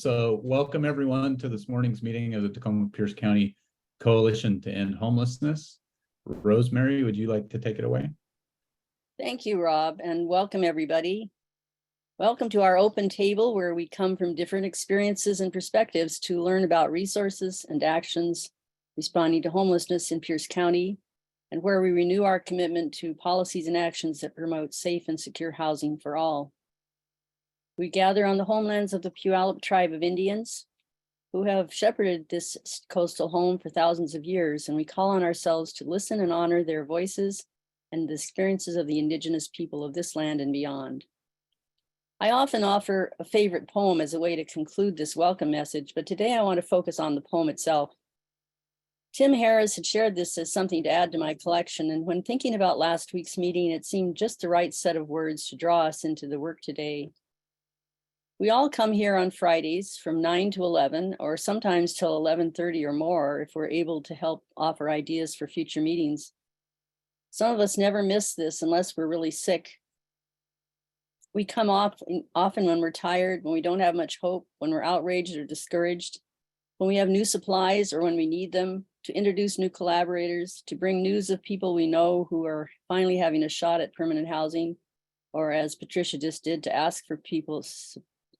So welcome everyone to this morning's meeting of the Tacoma-Pierce County Coalition to End Homelessness. Rosemary, would you like to take it away? Thank you, Rob, and welcome everybody. Welcome to our open table where we come from different experiences and perspectives to learn about resources and actions responding to homelessness in Pierce County, and where we renew our commitment to policies and actions that promote safe and secure housing for all. We gather on the homelands of the Puyallup tribe of Indians who have shepherded this coastal home for thousands of years, and we call on ourselves to listen and honor their voices and the experiences of the indigenous people of this land and beyond. I often offer a favorite poem as a way to conclude this welcome message, but today I want to focus on the poem itself. Tim Harris had shared this as something to add to my collection, and when thinking about last week's meeting, it seemed just the right set of words to draw us into the work today. We all come here on Fridays from 9 to 11, or sometimes till 11:30 or more if we're able to help offer ideas for future meetings. Some of us never miss this unless we're really sick. We come often when we're tired, when we don't have much hope, when we're outraged or discouraged, when we have new supplies or when we need them, to introduce new collaborators, to bring news of people we know who are finally having a shot at permanent housing, or as Patricia just did, to ask for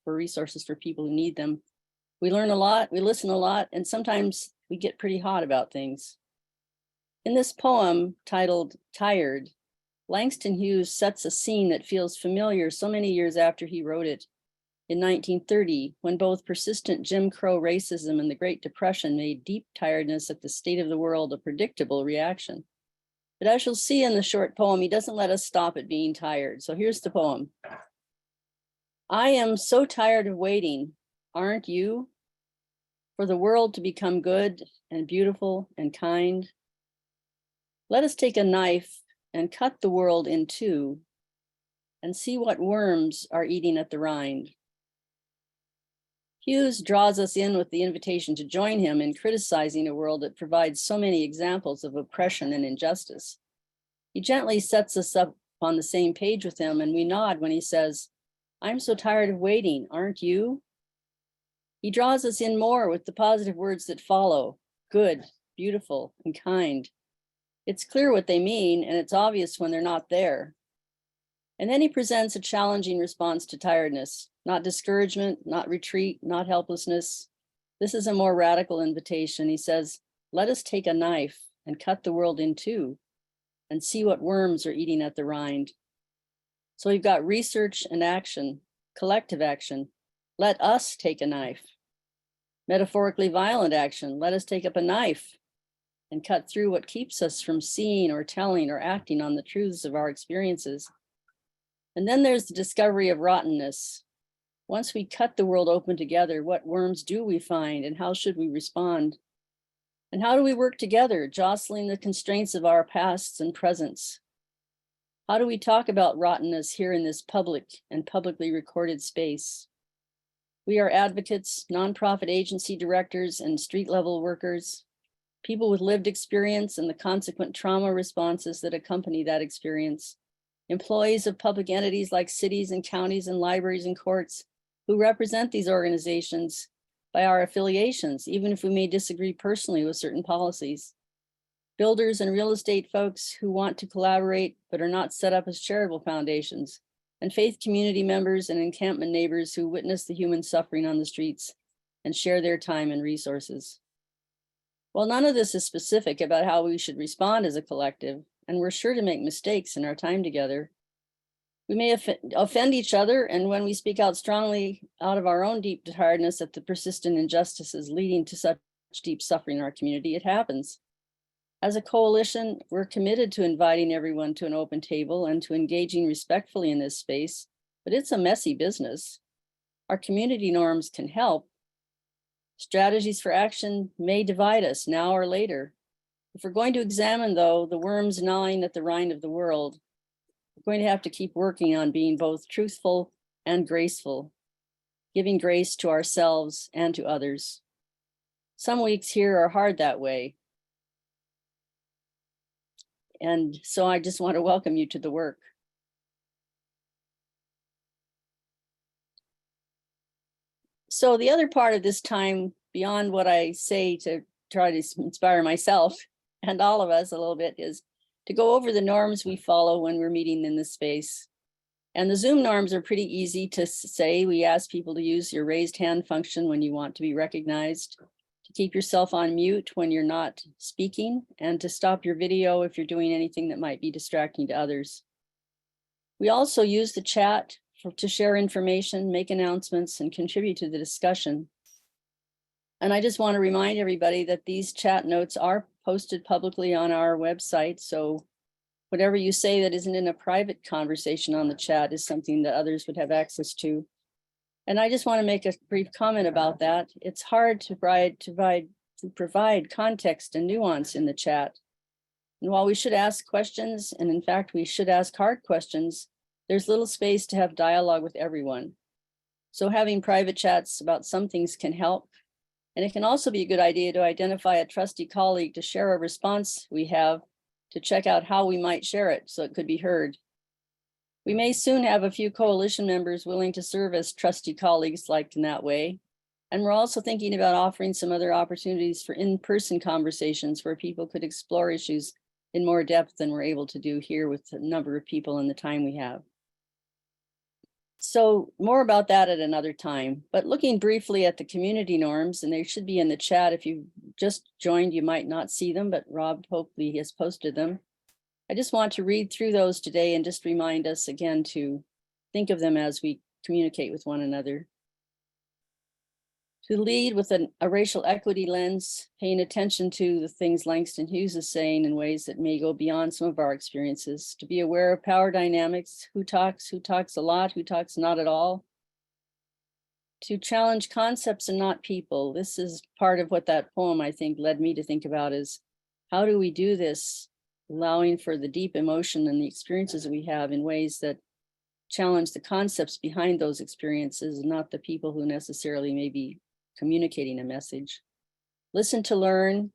resources for people who need them. We learn a lot, we listen a lot, and sometimes we get pretty hot about things. In this poem titled Tired, Langston Hughes sets a scene that feels familiar so many years after he wrote it in 1930, when both persistent Jim Crow racism and the Great Depression made deep tiredness at the state of the world a predictable reaction. But as you'll see in the short poem, he doesn't let us stop at being tired. So here's the poem. I am so tired of waiting, aren't you? For the world to become good and beautiful and kind. Let us take a knife and cut the world in two and see what worms are eating at the rind. Hughes draws us in with the invitation to join him in criticizing a world that provides so many examples of oppression and injustice. He gently sets us up on the same page with him, and we nod when he says, I'm so tired of waiting, aren't you? He draws us in more with the positive words that follow, good, beautiful, and kind. It's clear what they mean, and it's obvious when they're not there. And then he presents a challenging response to tiredness, not discouragement, not retreat, not helplessness. This is a more radical invitation. He says, let us take a knife and cut the world in two and see what worms are eating at the rind. So we've got research and action, collective action. Let us take a knife. Metaphorically violent action. Let us take up a knife and cut through what keeps us from seeing or telling or acting on the truths of our experiences. And then there's the discovery of rottenness. Once we cut the world open together, what worms do we find and how should we respond? And how do we work together, jostling the constraints of our pasts and presents? How do we talk about rottenness here in this public and publicly recorded space? We are advocates, nonprofit agency directors, and street level workers, people with lived experience and the consequent trauma responses that accompany that experience, employees of public entities like cities and counties and libraries and courts who represent these organizations by our affiliations, even if we may disagree personally with certain policies. Builders and real estate folks who want to collaborate but are not set up as charitable foundations, and faith community members and encampment neighbors who witness the human suffering on the streets and share their time and resources. While none of this is specific about how we should respond as a collective, and we're sure to make mistakes in our time together, we may offend each other, and when we speak out strongly out of our own deep tiredness at the persistent injustices leading to such deep suffering in our community, it happens. As a coalition, we're committed to inviting everyone to an open table and to engaging respectfully in this space, but it's a messy business. Our community norms can help. Strategies for action may divide us now or later. If we're going to examine, though, the worms gnawing at the rind of the world, we're going to have to keep working on being both truthful and graceful, giving grace to ourselves and to others. Some weeks here are hard that way. And so I just want to welcome you to the work. So the other part of this time, beyond what I say to try to inspire myself and all of us a little bit, is to go over the norms we follow when we're meeting in this space. And the Zoom norms are pretty easy to say. We ask people to use your raised hand function when you want to be recognized, to keep yourself on mute when you're not speaking, and to stop your video if you're doing anything that might be distracting to others. We also use the chat to share information, make announcements, and contribute to the discussion. And I just want to remind everybody that these chat notes are posted publicly on our website. So whatever you say that isn't in a private conversation on the chat is something that others would have access to. And I just want to make a brief comment about that. It's hard to provide context and nuance in the chat. And while we should ask questions, and in fact, we should ask hard questions, there's little space to have dialogue with everyone. So having private chats about some things can help. And it can also be a good idea to identify a trusty colleague to share a response we have, to check out how we might share it so it could be heard. We may soon have a few coalition members willing to serve as trusty colleagues like in that way. And we're also thinking about offering some other opportunities for in-person conversations where people could explore issues in more depth than we're able to do here with the number of people and the time we have. So more about that at another time, but looking briefly at the community norms, and they should be in the chat. If you just joined, you might not see them, but Rob hopefully has posted them. I just want to read through those today and just remind us again to think of them as we communicate with one another. To lead with a racial equity lens, paying attention to the things Langston Hughes is saying in ways that may go beyond some of our experiences, to be aware of power dynamics, who talks a lot, who talks not at all. To challenge concepts and not people. This is part of what that poem, I think, led me to think about is, how do we do this, allowing for the deep emotion and the experiences we have in ways that challenge the concepts behind those experiences, not the people who necessarily may be communicating a message. Listen to learn.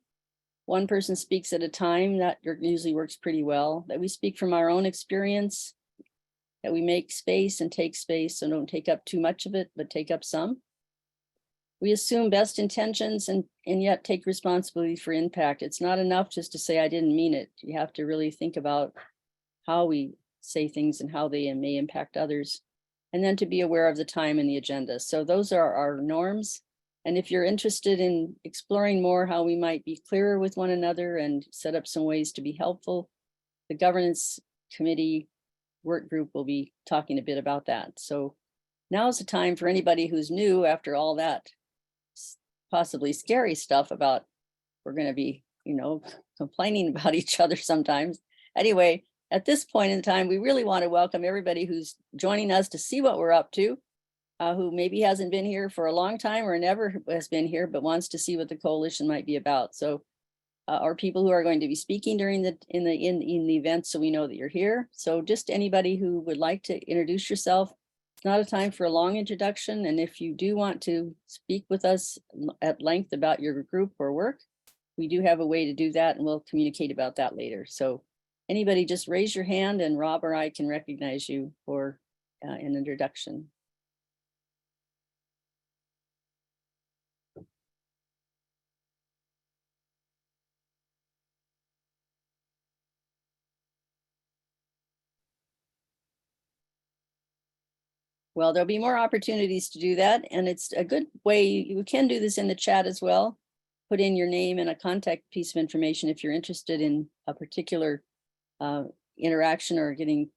One person speaks at a time. That usually works pretty well. That we speak from our own experience, that we make space and take space, so don't take up too much of it, but take up some. We assume best intentions and yet take responsibility for impact. It's not enough just to say, I didn't mean it. You have to really think about how we say things and how they may impact others. And then to be aware of the time and the agenda. So those are our norms. And if you're interested in exploring more how we might be clearer with one another and set up some ways to be helpful, the governance committee work group will be talking a bit about that. So now is the time for anybody who's new after all that possibly scary stuff about we're going to be, complaining about each other sometimes. Anyway, at this point in time, we really want to welcome everybody who's joining us to see what we're up to. Who maybe hasn't been here for a long time or never has been here, but wants to see what the coalition might be about. So, or people who are going to be speaking during in the event, so we know that you're here. So just anybody who would like to introduce yourself. It's not a time for a long introduction. And if you do want to speak with us at length about your group or work, we do have a way to do that, and we'll communicate about that later. So anybody just raise your hand and Rob or I can recognize you for an introduction. Well, there'll be more opportunities to do that. And it's a good way, you can do this in the chat as well. Put in your name and a contact piece of information if you're interested in a particular interaction or getting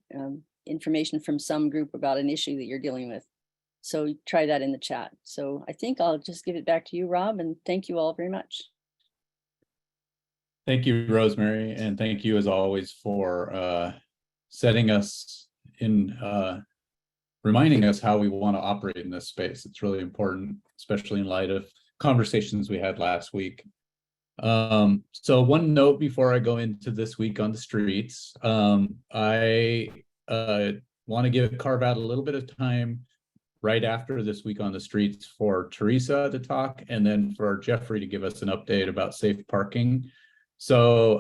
information from some group about an issue that you're dealing with. So try that in the chat. So I think I'll just give it back to you, Rob, and thank you all very much. Thank you, Rosemary, and thank you as always for setting us in, reminding us how we want to operate in this space. It's really important, especially in light of conversations we had last week. So one note before I go into this week on the streets, I want to carve out a little bit of time right after this week on the streets for Teresa to talk, and then for Jeffrey to give us an update about safe parking. So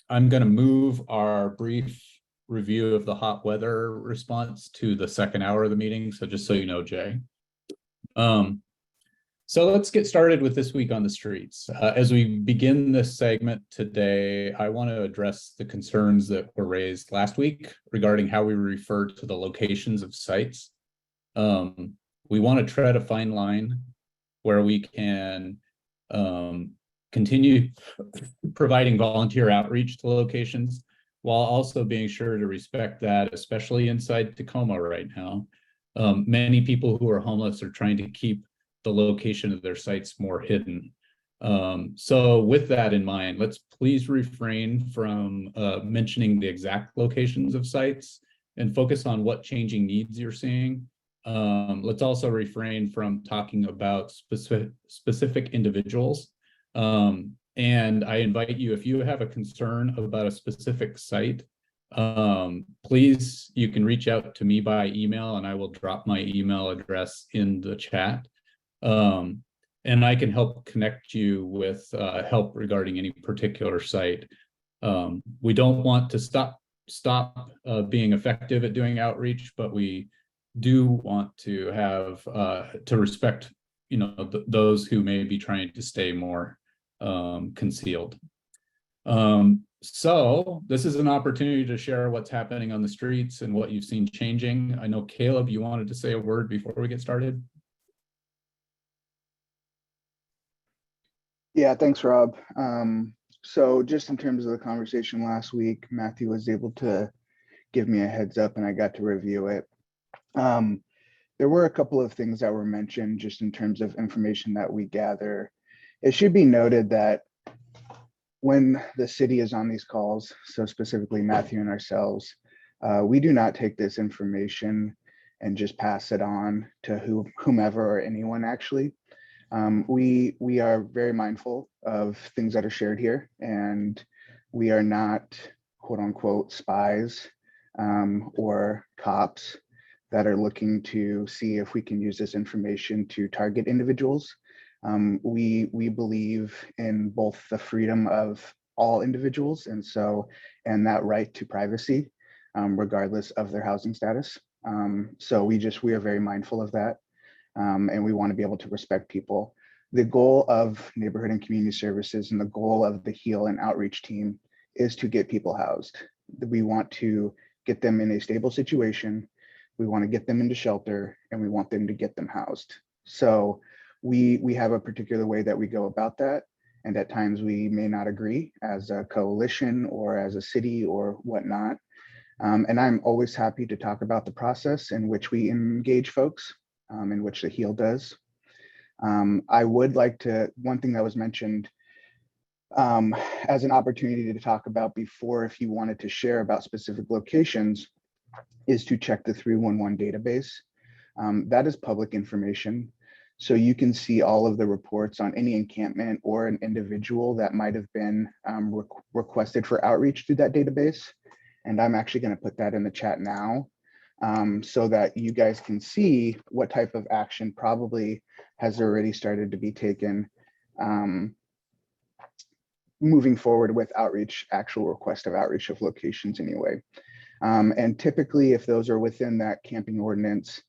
I'm going to move our brief review of the hot weather response to the second hour of the meeting. So just so you know, Jay. So let's get started with this week on the streets. As we begin this segment today, I want to address the concerns that were raised last week regarding how we refer to the locations of sites. We want to tread a fine line where we can continue providing volunteer outreach to locations while also being sure to respect that, especially inside Tacoma right now. Many people who are homeless are trying to keep the location of their sites more hidden. So with that in mind, let's please refrain from mentioning the exact locations of sites and focus on what changing needs you're seeing. Let's also refrain from talking about specific individuals. And I invite you, if you have a concern about a specific site, please, you can reach out to me by email and I will drop my email address in the chat. And I can help connect you with help regarding any particular site. We don't want to stop being effective at doing outreach, but we do want to have to respect, those who may be trying to stay more concealed. So this is an opportunity to share what's happening on the streets and what you've seen changing. I know Caleb, you wanted to say a word before we get started. Yeah, thanks, Rob. So just in terms of the conversation last week, Matthew was able to give me a heads up and I got to review it. There were a couple of things that were mentioned just in terms of information that we gather. It should be noted that when the city is on these calls, so specifically Matthew and ourselves, we do not take this information and just pass it on to whomever or anyone actually. We are very mindful of things that are shared here, and we are not quote unquote spies or cops that are looking to see if we can use this information to target individuals. We believe in both the freedom of all individuals and that right to privacy, regardless of their housing status. So we are very mindful of that. And we want to be able to respect people. The goal of neighborhood and community services and the goal of the HEAL and outreach team is to get people housed. We want to get them in a stable situation. We want to get them into shelter and we want them to get them housed. So we have a particular way that we go about that. And at times we may not agree as a coalition or as a city or whatnot. And I'm always happy to talk about the process in which we engage folks. In which the HEAL does. I would like to, one thing that was mentioned as an opportunity to talk about before, if you wanted to share about specific locations, is to check the 311 database. That is public information. So you can see all of the reports on any encampment or an individual that might have been requested for outreach through that database. And I'm actually going to put that in the chat now. So that you guys can see what type of action probably has already started to be taken moving forward with outreach, actual request of outreach of locations anyway. And typically if those are within that camping ordinance,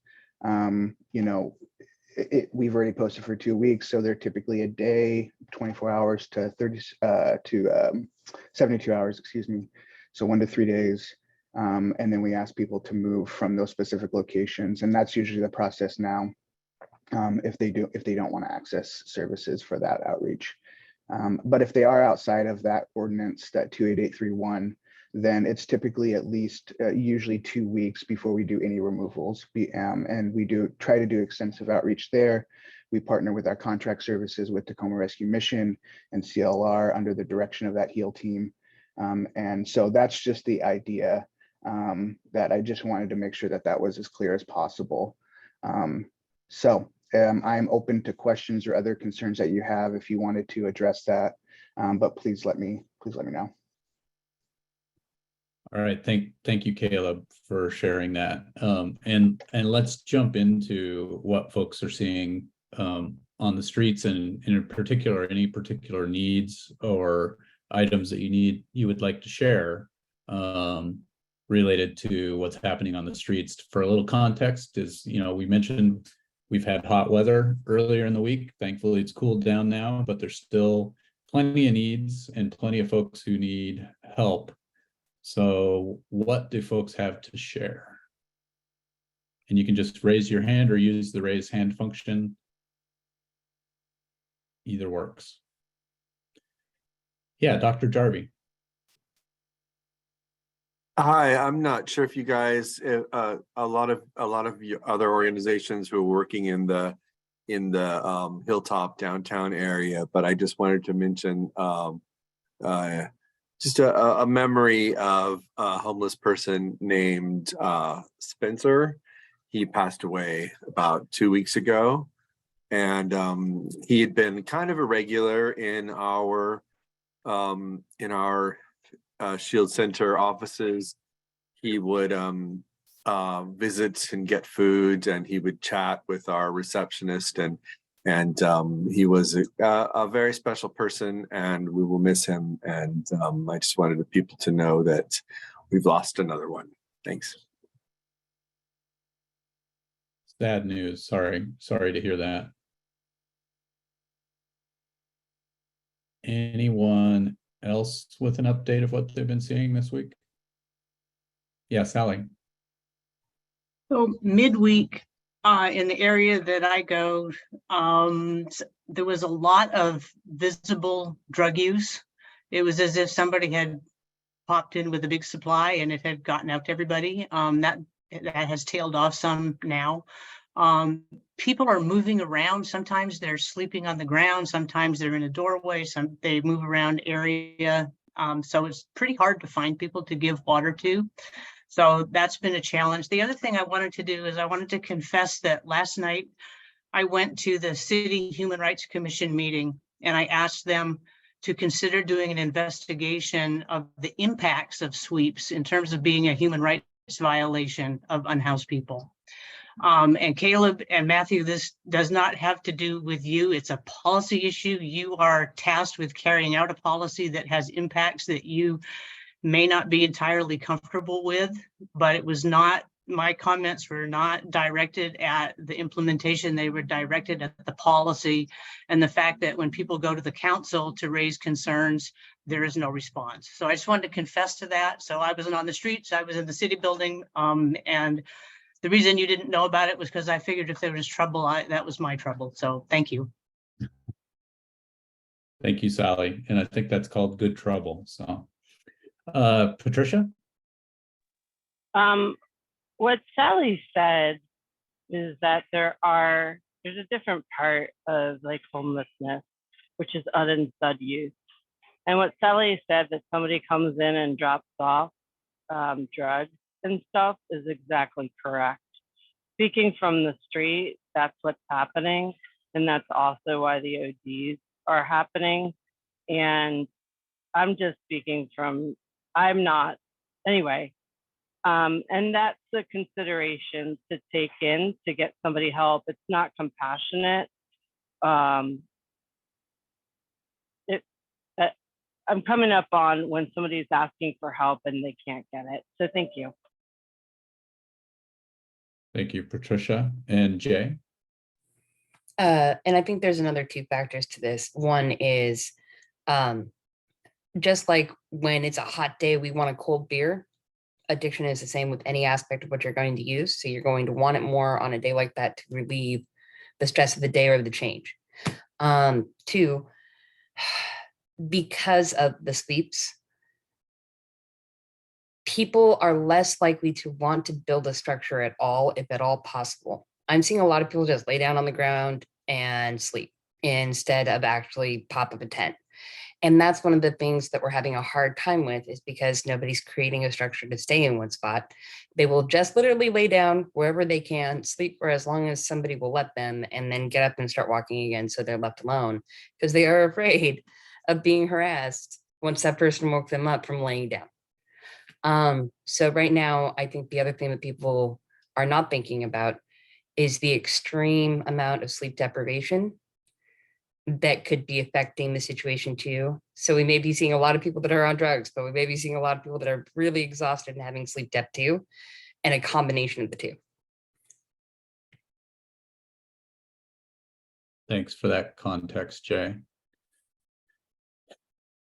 we've already posted for 2 weeks. So they're typically a day, 24 hours to 72 hours, excuse me. So 1 to 3 days. And then we ask people to move from those specific locations. And that's usually the process now if they don't want to access services for that outreach. But if they are outside of that ordinance, that 28831, then it's typically at least usually 2 weeks before we do any removals. And we do try to do extensive outreach there. We partner with our contract services with Tacoma Rescue Mission and CLR under the direction of that HEAL team. And so that's just the idea. That I just wanted to make sure that was as clear as possible. I'm open to questions or other concerns that you have if you wanted to address that, but please let me know. All right, thank you, Caleb, for sharing that. And let's jump into what folks are seeing on the streets, and in particular, any particular needs or items that you would like to share. Related to what's happening on the streets. For a little context is, we mentioned We've had hot weather earlier in the week. Thankfully, it's cooled down now, but there's still plenty of needs and plenty of folks who need help. So what do folks have to share? And you can just raise your hand or use the raise hand function. Either works. Yeah, Dr. Jarvie. Hi, I'm not sure if you guys, a lot of you other organizations who are working in the Hilltop downtown area, but I just wanted to mention just a memory of a homeless person named Spencer. He passed away about 2 weeks ago, and he had been kind of a regular in our Shield Center offices. He would visit and get food, and he would chat with our receptionist, and he was a very special person, and we will miss him. And I just wanted the people to know that we've lost another one. Thanks. Sad news. Sorry to hear that. Anyone else with an update of what they've been seeing this week? Yeah, Sally. So midweek, in the area that I go, there was a lot of visible drug use. It was as if somebody had popped in with a big supply and it had gotten out to everybody. That has tailed off some now. People are moving around. Sometimes they're sleeping on the ground. Sometimes they're in a doorway. They move around area. So it's pretty hard to find people to give water to. So that's been a challenge. The other thing I wanted to do is I wanted to confess that last night I went to the City Human Rights Commission meeting, and I asked them to consider doing an investigation of the impacts of sweeps in terms of being a human rights violation of unhoused people. And Caleb and Matthew, this does not have to do with you. It's a policy issue. You are tasked with carrying out a policy that has impacts that you may not be entirely comfortable with, but it was not, my comments were not directed at the implementation. They were directed at the policy and the fact that when people go to the council to raise concerns, there is no response. So I just wanted to confess to that. So I wasn't on the streets, I was in the city building. And the reason you didn't know about it was because I figured if there was trouble, that was my trouble. So thank you. Thank you, Sally. And I think that's called good trouble. So Patricia? What Sally said is that there's a different part of like homelessness, which is unsud use. And what Sally said, that somebody comes in and drops off drugs and stuff, is exactly correct. Speaking from the street, that's what's happening. And that's also why the ODs are happening. And I'm just speaking from, I'm not, anyway. And that's a consideration to take in to get somebody help. It's not compassionate. I'm coming up on when somebody's asking for help and they can't get it. So thank you. Thank you, Patricia. And Jay? And I think there's another two factors to this. One is just like when it's a hot day, we want a cold beer. Addiction is the same with any aspect of what you're going to use. So you're going to want it more on a day like that to relieve the stress of the day or the change. Two, because of the sleeps, people are less likely to want to build a structure at all, if at all possible. I'm seeing a lot of people just lay down on the ground and sleep instead of actually pop up a tent. And that's one of the things that we're having a hard time with, is because nobody's creating a structure to stay in one spot. They will just literally lay down wherever they can, sleep for as long as somebody will let them, and then get up and start walking again, so they're left alone because they are afraid of being harassed once that person woke them up from laying down. So right now, I think the other thing that people are not thinking about is the extreme amount of sleep deprivation that could be affecting the situation too. So we may be seeing a lot of people that are on drugs, but we may be seeing a lot of people that are really exhausted and having sleep debt too, and a combination of the two. Thanks for that context, Jay.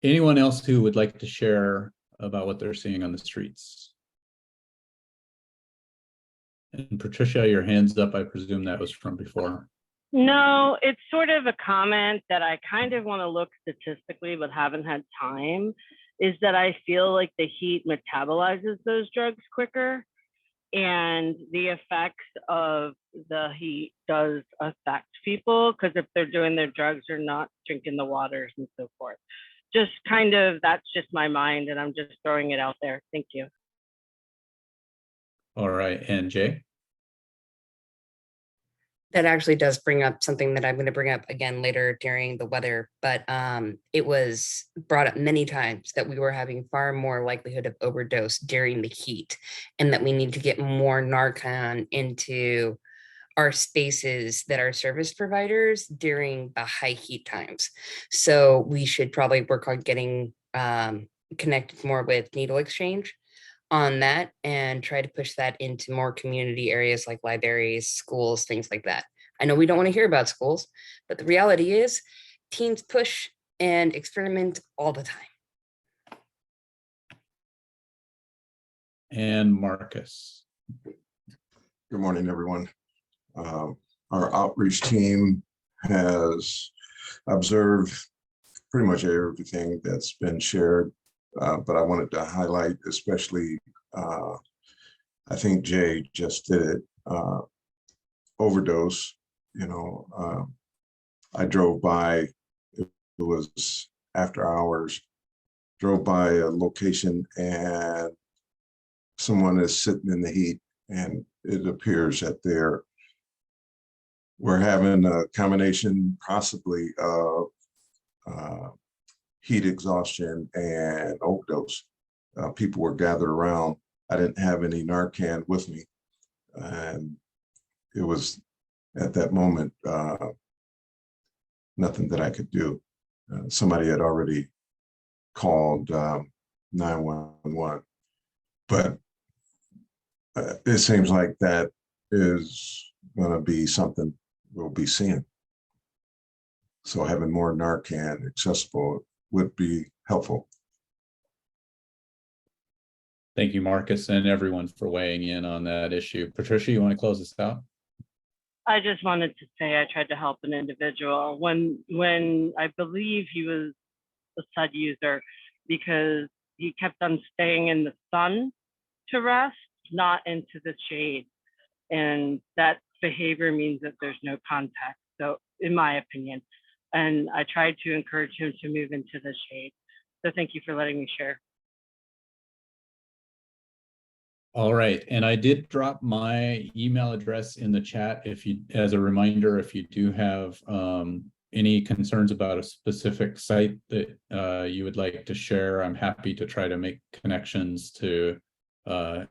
Anyone else who would like to share about what they're seeing on the streets? And Patricia, your hand's up. I presume that was from before. No, it's sort of a comment that I kind of want to look statistically, but haven't had time, is that I feel like the heat metabolizes those drugs quicker. And the effects of the heat does affect people, because if they're doing their drugs or not drinking the waters and so forth. Just kind of, that's just my mind, and I'm just throwing it out there. Thank you. All right, and Jay? That actually does bring up something that I'm going to bring up again later during the weather, but it was brought up many times that we were having far more likelihood of overdose during the heat, and that we need to get more Narcan into our spaces that are service providers during the high heat times. So we should probably work on getting connected more with Needle Exchange on that, and try to push that into more community areas like libraries, schools, things like that. I know we don't want to hear about schools, but the reality is teens push and experiment all the time. And Marcus. Good morning, everyone. Our outreach team has observed pretty much everything that's been shared, but I wanted to highlight especially, I think Jay just did it, overdose. I drove by, it was after hours, drove by a location and someone is sitting in the heat, and it appears that we're having a combination possibly of heat exhaustion and overdose. People were gathered around. I didn't have any Narcan with me, and it was at that moment nothing that I could do. Somebody had already called 911, but it seems like that is going to be something we'll be seeing. So having more Narcan accessible would be helpful. Thank you, Marcus, and everyone for weighing in on that issue. Patricia, you want to close this out? I just wanted to say I tried to help an individual when I believe he was a SUD user, because he kept on staying in the sun to rest, not into the shade. And that behavior means that there's no contact. So in my opinion, and I tried to encourage him to move into the shade. So thank you for letting me share. All right, and I did drop my email address in the chat. If you, as a reminder, if you do have any concerns about a specific site that you would like to share, I'm happy to try to make connections to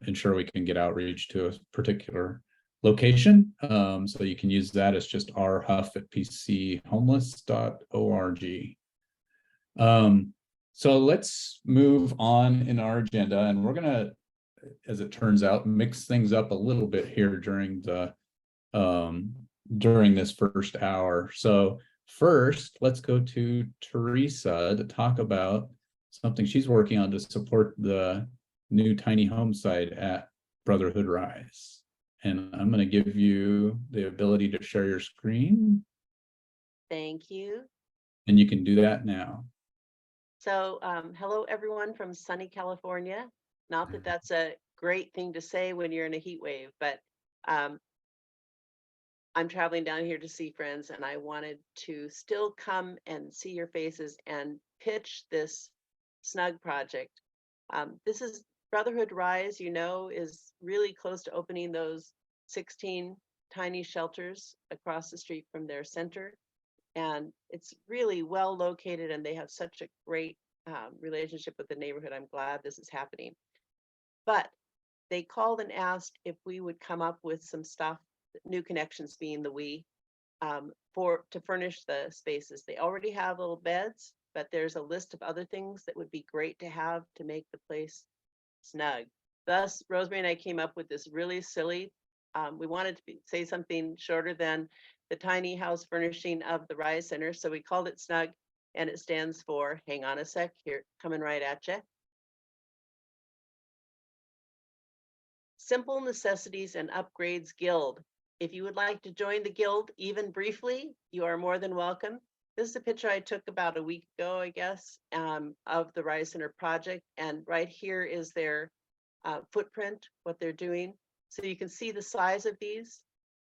ensure we can get outreach to a particular location. So you can use that as just rhuff@pchomeless.org. So let's move on in our agenda, and we're gonna, as it turns out, mix things up a little bit here during this first hour. So first, let's go to Teresa to talk about something she's working on to support the new tiny home site at Brotherhood Rise. And I'm going to give you the ability to share your screen. Thank you. And you can do that now. So hello, everyone from sunny California. Not that that's a great thing to say when you're in a heat wave, but I'm traveling down here to see friends, and I wanted to still come and see your faces and pitch this snug project. This is Brotherhood Rise, is really close to opening those 16 tiny shelters across the street from their center. And it's really well located, and they have such a great relationship with the neighborhood. I'm glad this is happening. But they called and asked if we would come up with some stuff, New Connections being the we, to furnish the spaces. They already have little beds, but there's a list of other things that would be great to have to make the place snug. Thus, Rosemary and I came up with this really silly, we wanted to say something shorter than the tiny house furnishing of the Rise Center. So we called it SNUG, and it stands for, hang on a sec, here, coming right at you. Simple Necessities and Upgrades Guild. If you would like to join the guild, even briefly, you are more than welcome. This is a picture I took about a week ago, I guess, of the Rise Center project. And right here is their footprint, what they're doing. So you can see the size of these.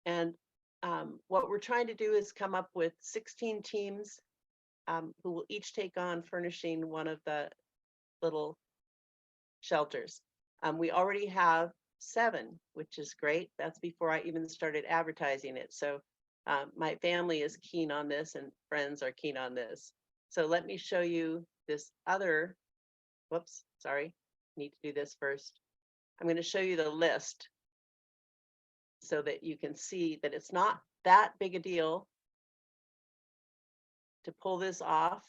And what we're trying to do is come up with 16 teams who will each take on furnishing one of the little shelters. We already have 7, which is great. That's before I even started advertising it. So my family is keen on this and friends are keen on this. So let me show you this other, whoops, sorry, need to do this first. I'm going to show you the list so that you can see that it's not that big a deal to pull this off.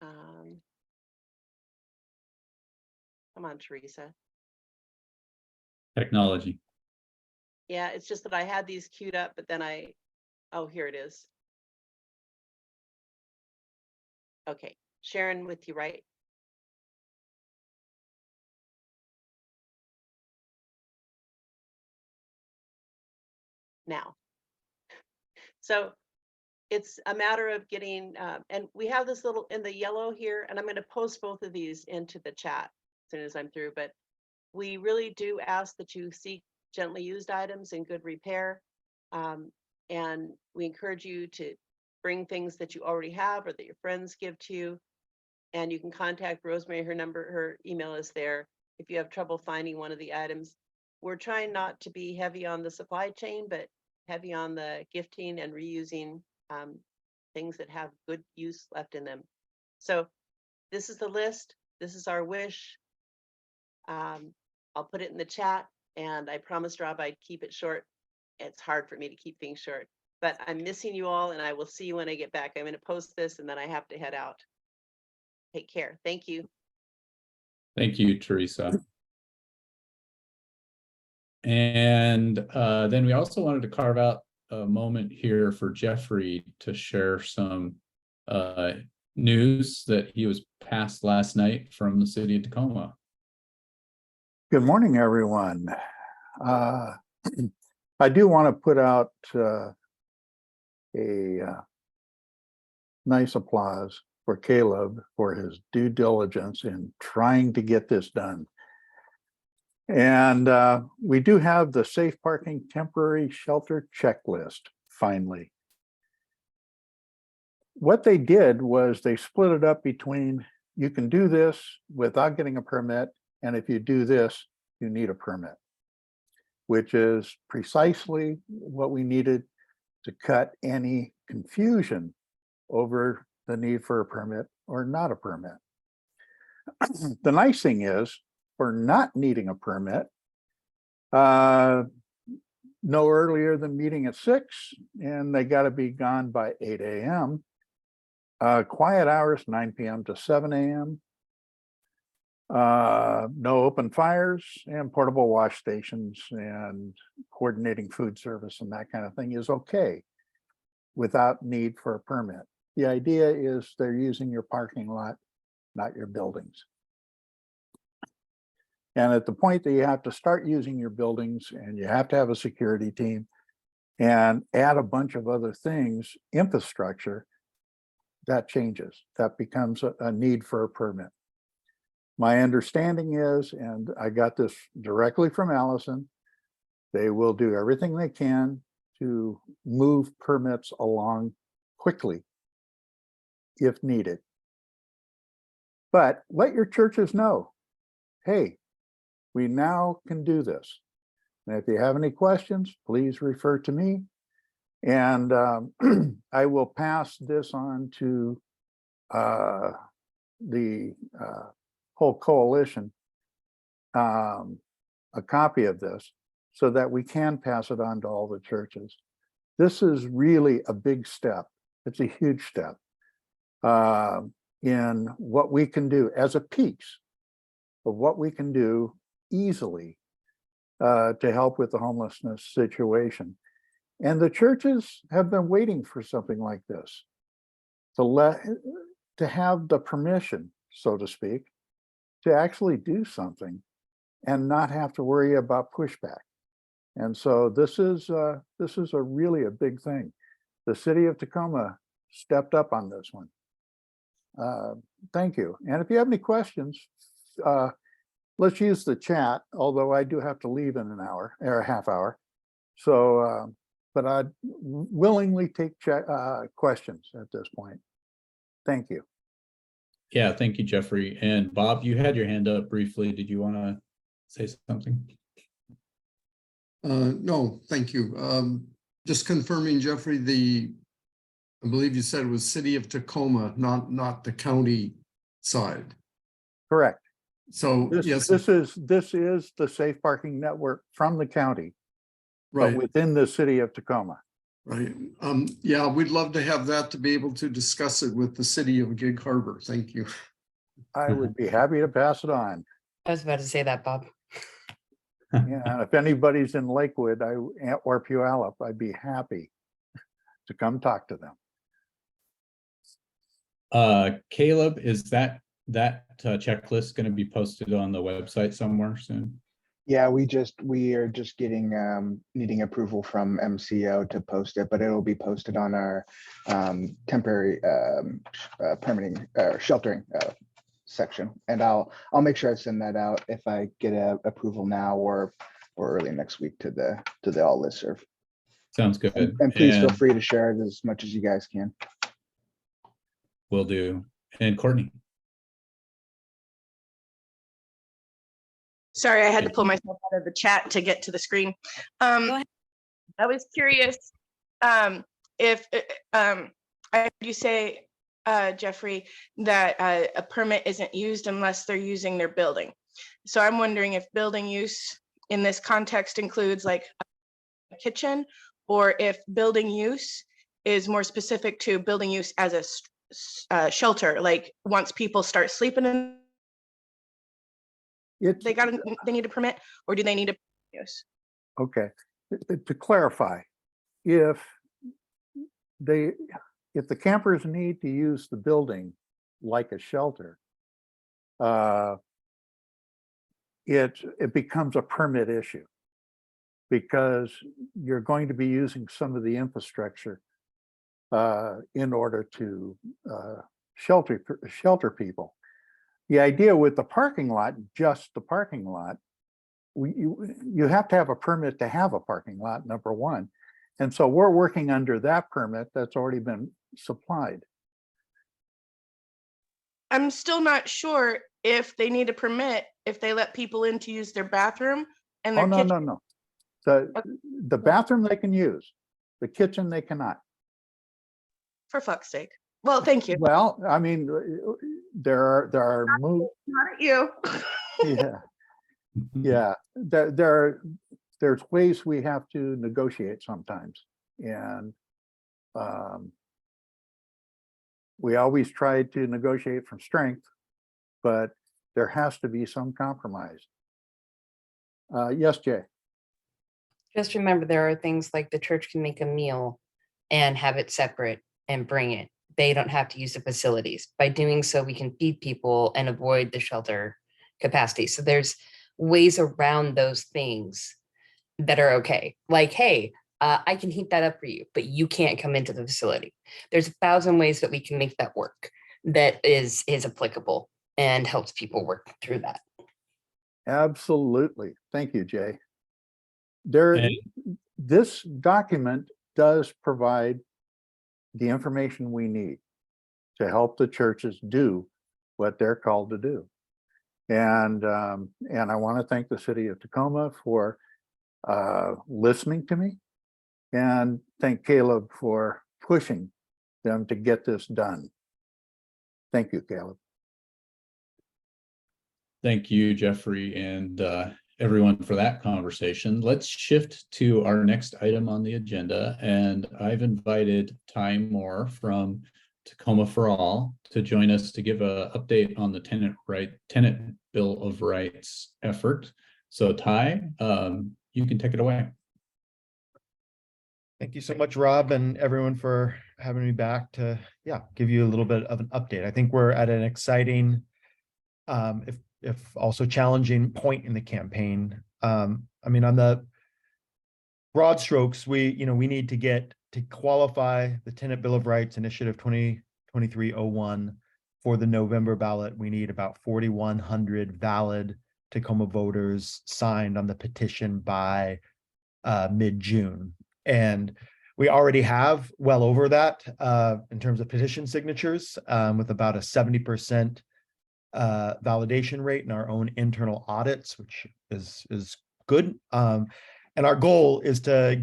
Come on, Teresa. Technology. Yeah, it's just that I had these queued up, but then oh, here it is. Okay, Sharon with you, right? Now. So it's a matter of getting, and we have this little in the yellow here, and I'm going to post both of these into the chat as soon as I'm through, but we really do ask that you seek gently used items in good repair. And we encourage you to bring things that you already have or that your friends give to you. And you can contact Rosemary, her email is there. If you have trouble finding one of the items, we're trying not to be heavy on the supply chain, but heavy on the gifting and reusing things that have good use left in them. So this is the list. This is our wish. I'll put it in the chat, and I promised Rob I'd keep it short. It's hard for me to keep things short, but I'm missing you all, and I will see you when I get back. I'm going to post this, and then I have to head out. Take care. Thank you. Thank you, Teresa. And then we also wanted to carve out a moment here for Jeffrey to share some news that he was passed last night from the city of Tacoma. Good morning, everyone. I do want to put out a nice applause for Caleb for his due diligence in trying to get this done. And we do have the safe parking temporary shelter checklist, finally. What they did was they split it up between, you can do this without getting a permit, and if you do this, you need a permit, which is precisely what we needed to cut any confusion over the need for a permit or not a permit. The nice thing is, for not needing a permit, no earlier than meeting at 6, and they got to be gone by 8 a.m. Quiet hours 9 p.m. to 7 a.m. No open fires, and portable wash stations and coordinating food service and that kind of thing is okay without need for a permit. The idea is they're using your parking lot, not your buildings. And at the point that you have to start using your buildings and you have to have a security team and add a bunch of other things, infrastructure, that changes. That becomes a need for a permit. My understanding is, and I got this directly from Allison, they will do everything they can to move permits along quickly if needed. But let your churches know, hey, we now can do this. And if you have any questions, please refer to me. And I will pass this on to the whole coalition, a copy of this, so that we can pass it on to all the churches. This is really a big step. It's a huge step in what we can do as a piece of what we can do easily to help with the homelessness situation. And the churches have been waiting for something like this. To have the permission, so to speak, to actually do something and not have to worry about pushback. And so this is a really a big thing. The city of Tacoma stepped up on this one. Thank you. And if you have any questions, let's use the chat, although I do have to leave in an hour or a half hour. So, but I'd willingly take questions at this point. Thank you. Yeah, thank you, Jeffrey. And Bob, you had your hand up briefly. Did you want to say something? No, thank you. Just confirming, Jeffrey, I believe you said it was City of Tacoma, not the county side. Correct. So yes, This is the safe parking network from the county, right, but within the city of Tacoma. right. Yeah, we'd love to have that to be able to discuss it with the city of Gig Harbor. Thank you. I would be happy to pass it on. I was about to say that, Bob. Yeah, and if anybody's in Lakewood or Puyallup, I'd be happy to come talk to them. Caleb, is that checklist going to be posted on the website somewhere soon? Yeah, we are just getting needing approval from MCO to post it, but it'll be posted on our temporary permitting sheltering section. And I'll make sure I send that out if I get a approval now or early next week to the all listserv. Sounds good. And please feel free to share it as much as you guys can. Will do. And Courtney. Sorry, I had to pull myself out of the chat to get to the screen. I was curious if I heard you say, Jeffrey, that a permit isn't used unless they're using their building. So I'm wondering if building use in this context includes like a kitchen, or if building use is more specific to building use as a shelter, like once people start sleeping in, they need a permit, or do they need a use? Okay, to clarify, if the campers need to use the building like a shelter, it becomes a permit issue, because you're going to be using some of the infrastructure in order to shelter people. The idea with the parking lot, just the parking lot, you have to have a permit to have a parking lot, number one. And so we're working under that permit that's already been supplied. I'm still not sure if they need a permit if they let people in to use their bathroom and their kitchen. No. The bathroom they can use, the kitchen they cannot. For fuck's sake. Well, thank you. Well, I mean, there are moves. Not at you. Yeah. There's ways we have to negotiate sometimes, and we always try to negotiate from strength, but there has to be some compromise. Yes, Jay. Just remember, there are things like the church can make a meal and have it separate and bring it. They don't have to use the facilities. By doing so, we can feed people and avoid the shelter capacity. So there's ways around those things that are okay. Like, hey, I can heat that up for you, but you can't come into the facility. There's 1,000 ways that we can make that work that is applicable and helps people work through that. Absolutely. Thank you, Jay. This document does provide the information we need to help the churches do what they're called to do. And I want to thank the city of Tacoma for listening to me, and thank Caleb for pushing them to get this done. Thank you, Caleb. Thank you, Jeffrey, and everyone for that conversation. Let's shift to our next item on the agenda, and I've invited Ty Moore from Tacoma for All to join us to give an update on the tenant Bill of Rights effort. So Ty, you can take it away. Thank you so much, Rob, and everyone for having me back to, give you a little bit of an update. I think we're at an exciting, if also challenging point in the campaign. I mean, on the broad strokes, we need to get to qualify the Tenant Bill of Rights Initiative 2023-01 for the November ballot. We need about 4,100 valid Tacoma voters signed on the petition by mid-June. And we already have well over that in terms of petition signatures, with about a 70% validation rate in our own internal audits, which is good. And our goal is to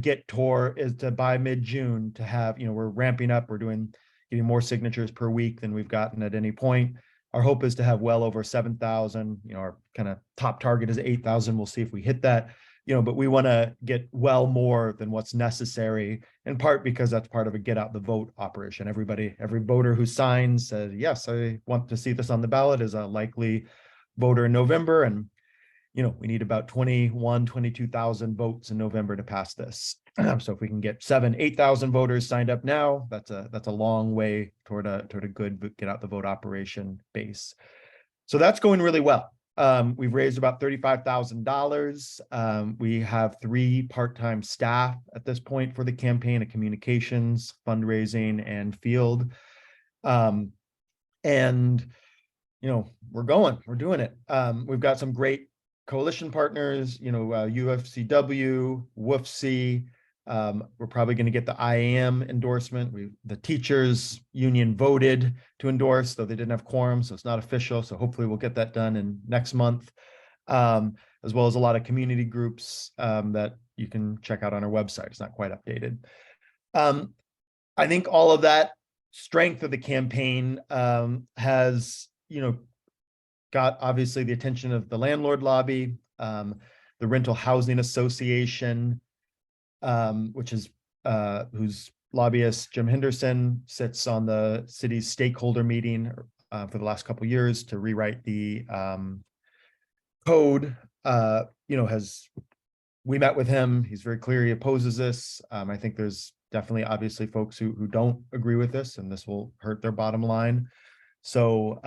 by mid-June to have, we're ramping up, we're getting more signatures per week than we've gotten at any point. Our hope is to have well over 7,000. Our kind of top target is 8,000. We'll see if we hit that. But we want to get well more than what's necessary, in part because that's part of a get out the vote operation. Every voter who signs says, yes, I want to see this on the ballot, is a likely voter in November. And, we need about 22,000 votes in November to pass this. So if we can get 8,000 voters signed up now, that's a long way toward a good get out the vote operation base. So that's going really well. We've raised about $35,000. We have 3 part-time staff at this point for the campaign: a communications, fundraising, and field. And we're doing it. We've got some great coalition partners, UFCW, WFC. We're probably going to get the IAM endorsement. The teachers union voted to endorse, though they didn't have quorum, so it's not official. So hopefully we'll get that done in next month, as well as a lot of community groups that you can check out on our website. It's not quite updated. I think all of that strength of the campaign has, got obviously the attention of the landlord lobby, the Rental Housing Association, which is whose lobbyist Jim Henderson sits on the city's stakeholder meeting for the last couple of years to rewrite the code. We met with him. He's very clear he opposes this. I think there's definitely obviously folks who don't agree with this, and this will hurt their bottom line. So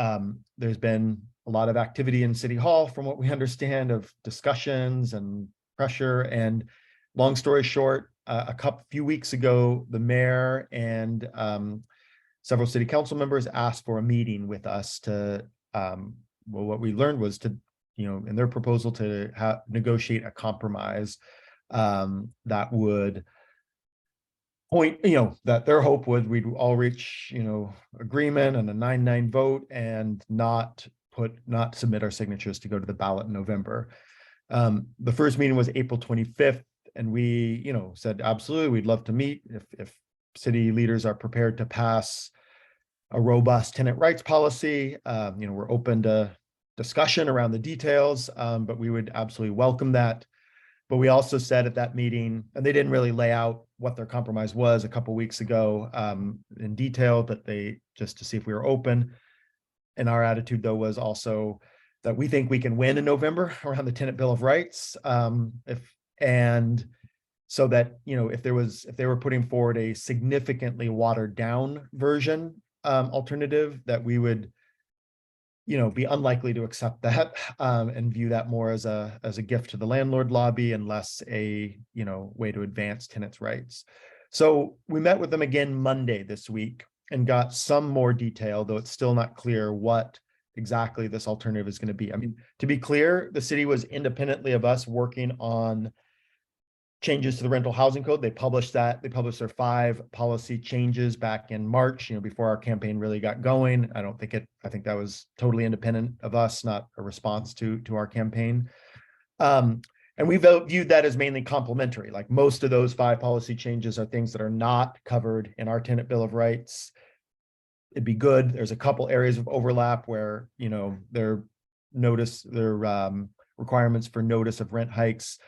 there's been a lot of activity in City Hall, from what we understand, of discussions and pressure. And long story short, few weeks ago, the mayor and several city council members asked for a meeting with us to, what we learned was to, in their proposal to negotiate a compromise that would point, that their hope would we'd all reach, agreement and a 9-9 vote and not submit our signatures to go to the ballot in November. The first meeting was April 25th. And we, said, absolutely, we'd love to meet if city leaders are prepared to pass a robust tenant rights policy. We're open to discussion around the details, but we would absolutely welcome that. But we also said at that meeting, and they didn't really lay out what their compromise was a couple of weeks ago in detail, but they just to see if we were open. And our attitude, though, was also that we think we can win in November around the Tenant Bill of Rights. And so that, if they were putting forward a significantly watered down version alternative, that we would, be unlikely to accept that and view that more as a gift to the landlord lobby and less a, way to advance tenants' rights. So we met with them again Monday this week and got some more detail, though it's still not clear what exactly this alternative is going to be. I mean, to be clear, the city was independently of us working on changes to the rental housing code. They published that. They published their 5 policy changes back in March, before our campaign really got going. I think that was totally independent of us, not a response to our campaign. And we viewed that as mainly complementary. Like most of those 5 policy changes are things that are not covered in our Tenant Bill of Rights. It'd be good. There's a couple areas of overlap where, their requirements for notice of rent hikes,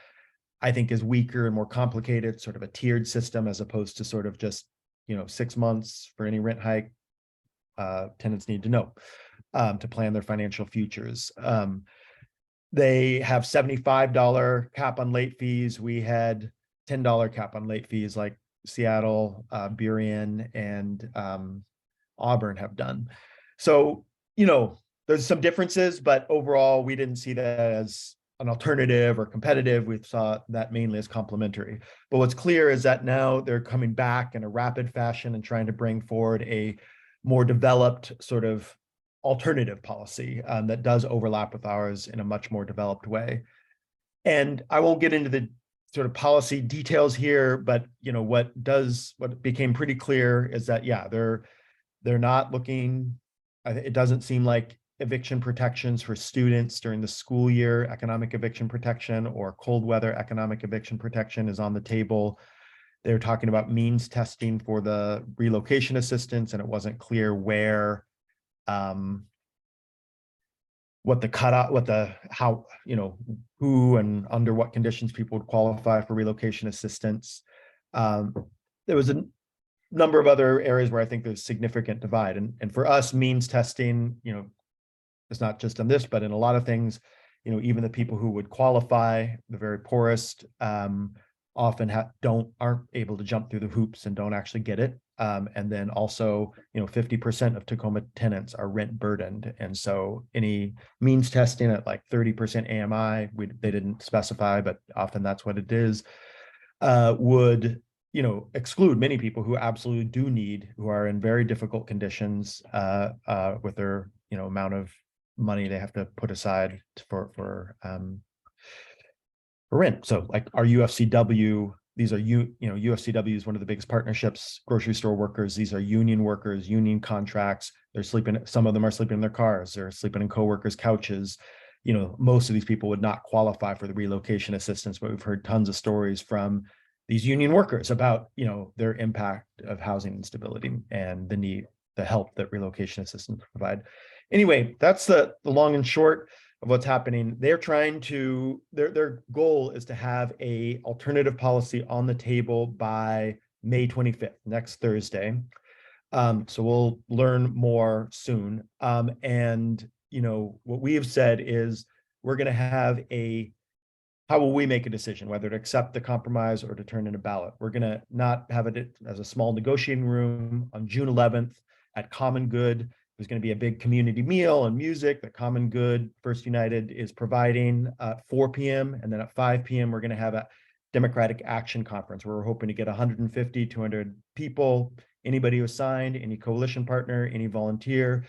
I think, is weaker and more complicated, sort of a tiered system, as opposed to sort of just, 6 months for any rent hike. Tenants need to know to plan their financial futures. They have $75 cap on late fees. We had $10 cap on late fees. Like Seattle, Burien, and Auburn have done. So, you know, there's some differences, but overall, we didn't see that as an alternative or competitive. We saw that mainly as complementary. But what's clear is that now they're coming back in a rapid fashion and trying to bring forward a more developed sort of alternative policy that does overlap with ours in a much more developed way. And I won't get into the sort of policy details here, but you know what became pretty clear is that they're not looking. It doesn't seem like eviction protections for students during the school year, economic eviction protection, or cold weather economic eviction protection is on the table. They're talking about means testing for the relocation assistance, and it wasn't clear where, what the cutoff, how, you know, who and under what conditions people would qualify for relocation assistance. There was a number of other areas where I think there's significant divide. And for us, means testing, you know, it's not just on this, but in a lot of things, you know, even the people who would qualify, the very poorest, often aren't able to jump through the hoops and don't actually get it. And then also, you know, 50% of Tacoma tenants are rent burdened. And so any means testing at like 30% AMI, they didn't specify, but often that's what it is, would, you know, exclude many people who absolutely do need, who are in very difficult conditions with their, you know, amount of money they have to put aside for rent. So like our UFCW, these are UFCW is one of the biggest partnerships, grocery store workers. These are union workers, union contracts. They're sleeping, some of them are sleeping in their cars, they're sleeping in coworkers' couches. You know, most of these people would not qualify for the relocation assistance, but we've heard tons of stories from these union workers about, you know, their impact of housing instability and the help that relocation assistance provide. Anyway, that's the long and short of what's happening. They're trying to, their goal is to have a alternative policy on the table by May 25th, next Thursday. So we'll learn more soon. And, you know, what we have said is we're going to have how will we make a decision whether to accept the compromise or to turn in a ballot? We're going to not have it as a small negotiating room on June 11th at Common Good. There's going to be a big community meal and music that Common Good First United is providing at 4 p.m. And then at 5 p.m., we're going to have a Democratic Action Conference where we're hoping to get 150, 200 people, anybody who signed, any coalition partner, any volunteer,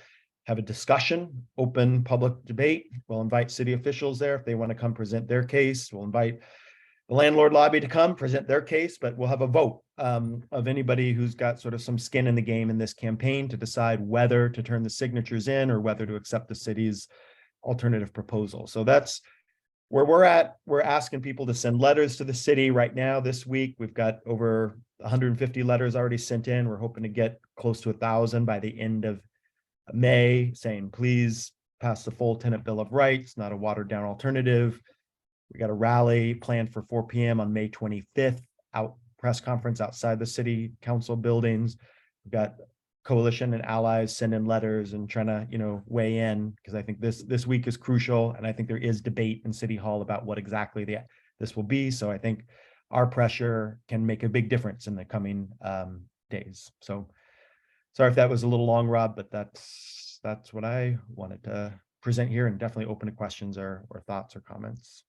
have a discussion, open public debate. We'll invite city officials there if they want to come present their case. We'll invite the landlord lobby to come present their case, but we'll have a vote of anybody who's got sort of some skin in the game in this campaign to decide whether to turn the signatures in or whether to accept the city's alternative proposal. So that's where we're at. We're asking people to send letters to the city right now. This week, we've got over 150 letters already sent in. We're hoping to get close to 1,000 by the end of May, saying, please pass the full tenant bill of rights, not a watered down alternative. We got a rally planned for 4 p.m. on May 25th, press conference outside the city council buildings. We've got coalition and allies sending letters and trying to, you know, weigh in, because I think this week is crucial. And I think there is debate in City Hall about what exactly this will be. So I think our pressure can make a big difference in the coming days. So sorry if that was a little long, Rob, but that's what I wanted to present here, and definitely open to questions or thoughts or comments.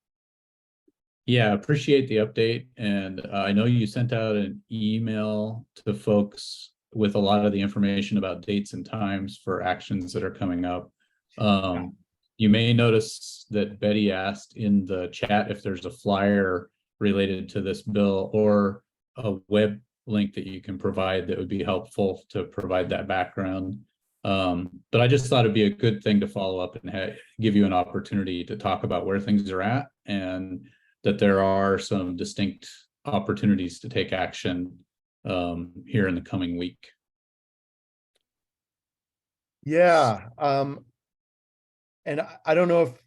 Yeah, appreciate the update. And I know you sent out an email to folks with a lot of the information about dates and times for actions that are coming up. You may notice that Betty asked in the chat if there's a flyer related to this bill or a web link that you can provide that would be helpful to provide that background. But I just thought it'd be a good thing to follow up and give you an opportunity to talk about where things are at, and that there are some distinct opportunities to take action here in the coming week. Yeah. And I don't know if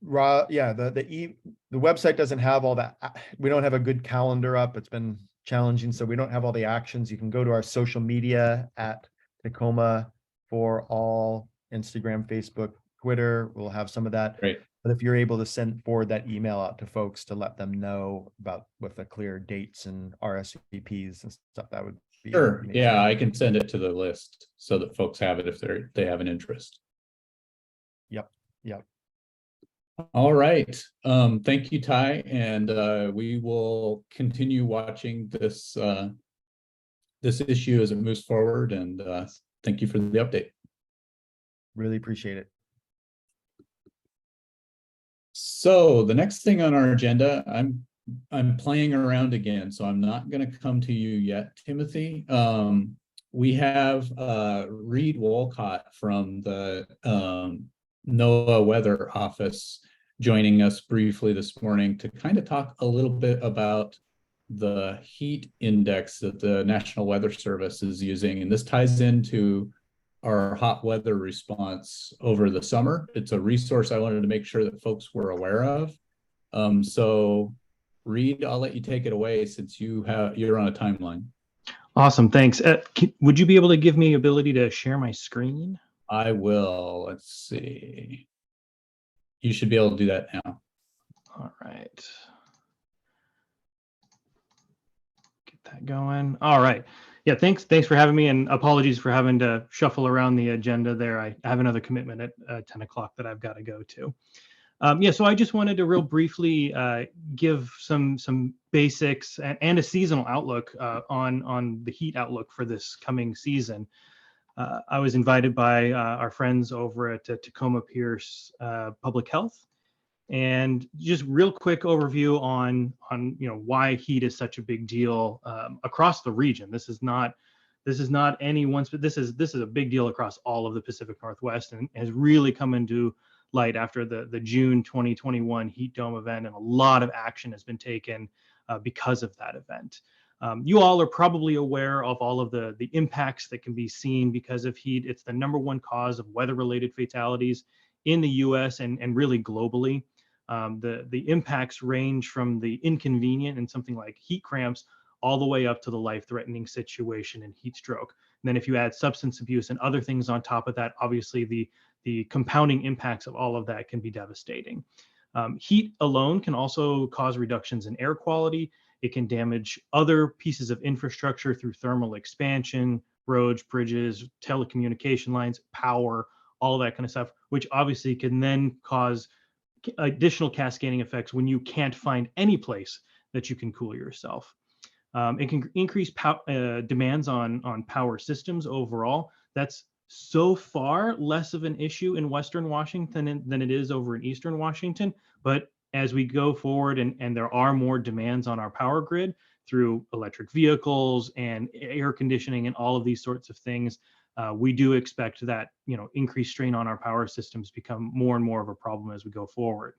the website doesn't have all that. We don't have a good calendar up. It's been challenging, so we don't have all the actions. You can go to our social media at Tacoma for all, Instagram, Facebook, Twitter. We'll have some of that. Great. But if you're able to send forward that email out to folks to let them know about with the clear dates and RSVPs and stuff, that would be Sure, amazing. yeah, I can send it to the list so that folks have it if they have an interest. Yep, yep. All right, thank you, Ty, and we will continue watching this this issue as it moves forward, and thank you for the update. Really appreciate it. So the next thing on our agenda, I'm playing around again, so I'm not going to come to you yet, Timothy. We have Reed Wolcott from the NOAA Weather Office joining us briefly this morning to kind of talk a little bit about the heat index that the National Weather Service is using, and this ties into our hot weather response over the summer. It's a resource I wanted to make sure that folks were aware of. So Reed, I'll let you take it away since you're on a timeline. Awesome, thanks. Would you be able to give me ability to share my screen? I will. Let's see. You should be able to do that now. All right. Get that going. All right. Yeah, thanks for having me, and apologies for having to shuffle around the agenda there. I have another commitment at 10 o'clock that I've got to go to. Yeah, so I just wanted to real briefly give some basics and a seasonal outlook on the heat outlook for this coming season. I was invited by our friends over at Tacoma Pierce Public Health, and just real quick overview on why heat is such a big deal across the region. This is not any one, but this is a big deal across all of the Pacific Northwest, and has really come into light after the June 2021 heat dome event, and a lot of action has been taken because of that event. You all are probably aware of all of the impacts that can be seen because of heat. It's the #1 cause of weather-related fatalities in the US and really globally. The impacts range from the inconvenient and something like heat cramps all the way up to the life-threatening situation and heat stroke. And then if you add substance abuse and other things on top of that, obviously the compounding impacts of all of that can be devastating. Heat alone can also cause reductions in air quality. It can damage other pieces of infrastructure through thermal expansion, roads, bridges, telecommunication lines, power, all that kind of stuff, which obviously can then cause additional cascading effects when you can't find any place that you can cool yourself. It can increase demands on power systems overall. That's so far less of an issue in Western Washington than it is over in Eastern Washington. But as we go forward and there are more demands on our power grid through electric vehicles and air conditioning and all of these sorts of things, we do expect that increased strain on our power systems become more and more of a problem as we go forward.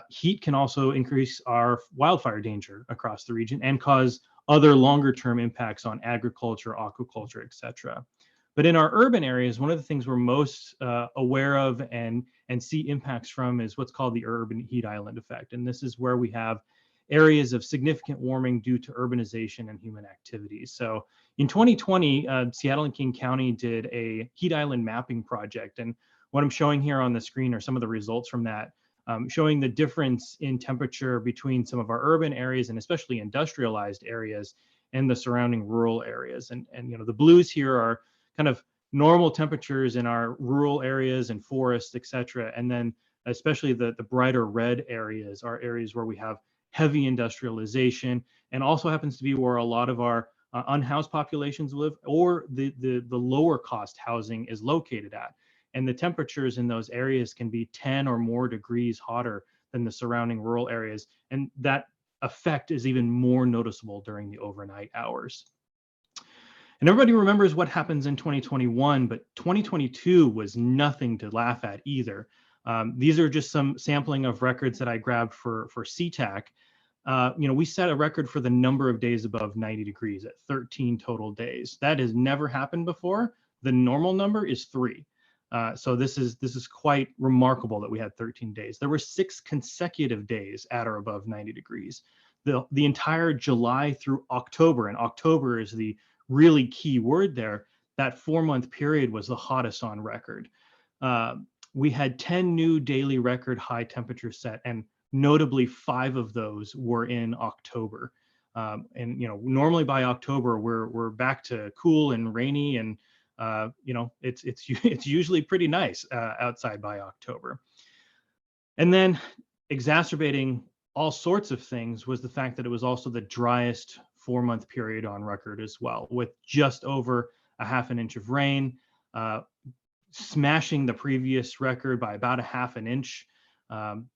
Heat can also increase our wildfire danger across the region and cause other longer term impacts on agriculture, aquaculture, etc. But in our urban areas, one of the things we're most aware of and see impacts from is what's called the urban heat island effect. And this is where we have areas of significant warming due to urbanization and human activities. So in 2020, Seattle and King County did a heat island mapping project. And what I'm showing here on the screen are some of the results from that, showing the difference in temperature between some of our urban areas and especially industrialized areas and the surrounding rural areas. And the blues here are kind of normal temperatures in our rural areas and forests, et cetera. And then especially the brighter red areas are areas where we have heavy industrialization, and also happens to be where a lot of our unhoused populations live, or the lower cost housing is located at. And the temperatures in those areas can be 10 or more degrees hotter than the surrounding rural areas. And that effect is even more noticeable during the overnight hours. And everybody remembers what happens in 2021, but 2022 was nothing to laugh at either. These are just some sampling of records that I grabbed for SeaTac. We set a record for the number of days above 90 degrees at 13 total days. That has never happened before. The normal number is 3. So this is quite remarkable that we had 13 days. There were 6 consecutive days at or above 90 degrees. The entire July through October, and October is the really key word there, that 4-month period was the hottest on record. we had 10 new daily record high temperatures set, and notably 5 of those were in October. And normally by October we're back to cool and rainy, and it's usually pretty nice outside by October. And then exacerbating all sorts of things was the fact that it was also the driest 4-month period on record as well, with just over a half an inch of rain, smashing the previous record by about a half an inch.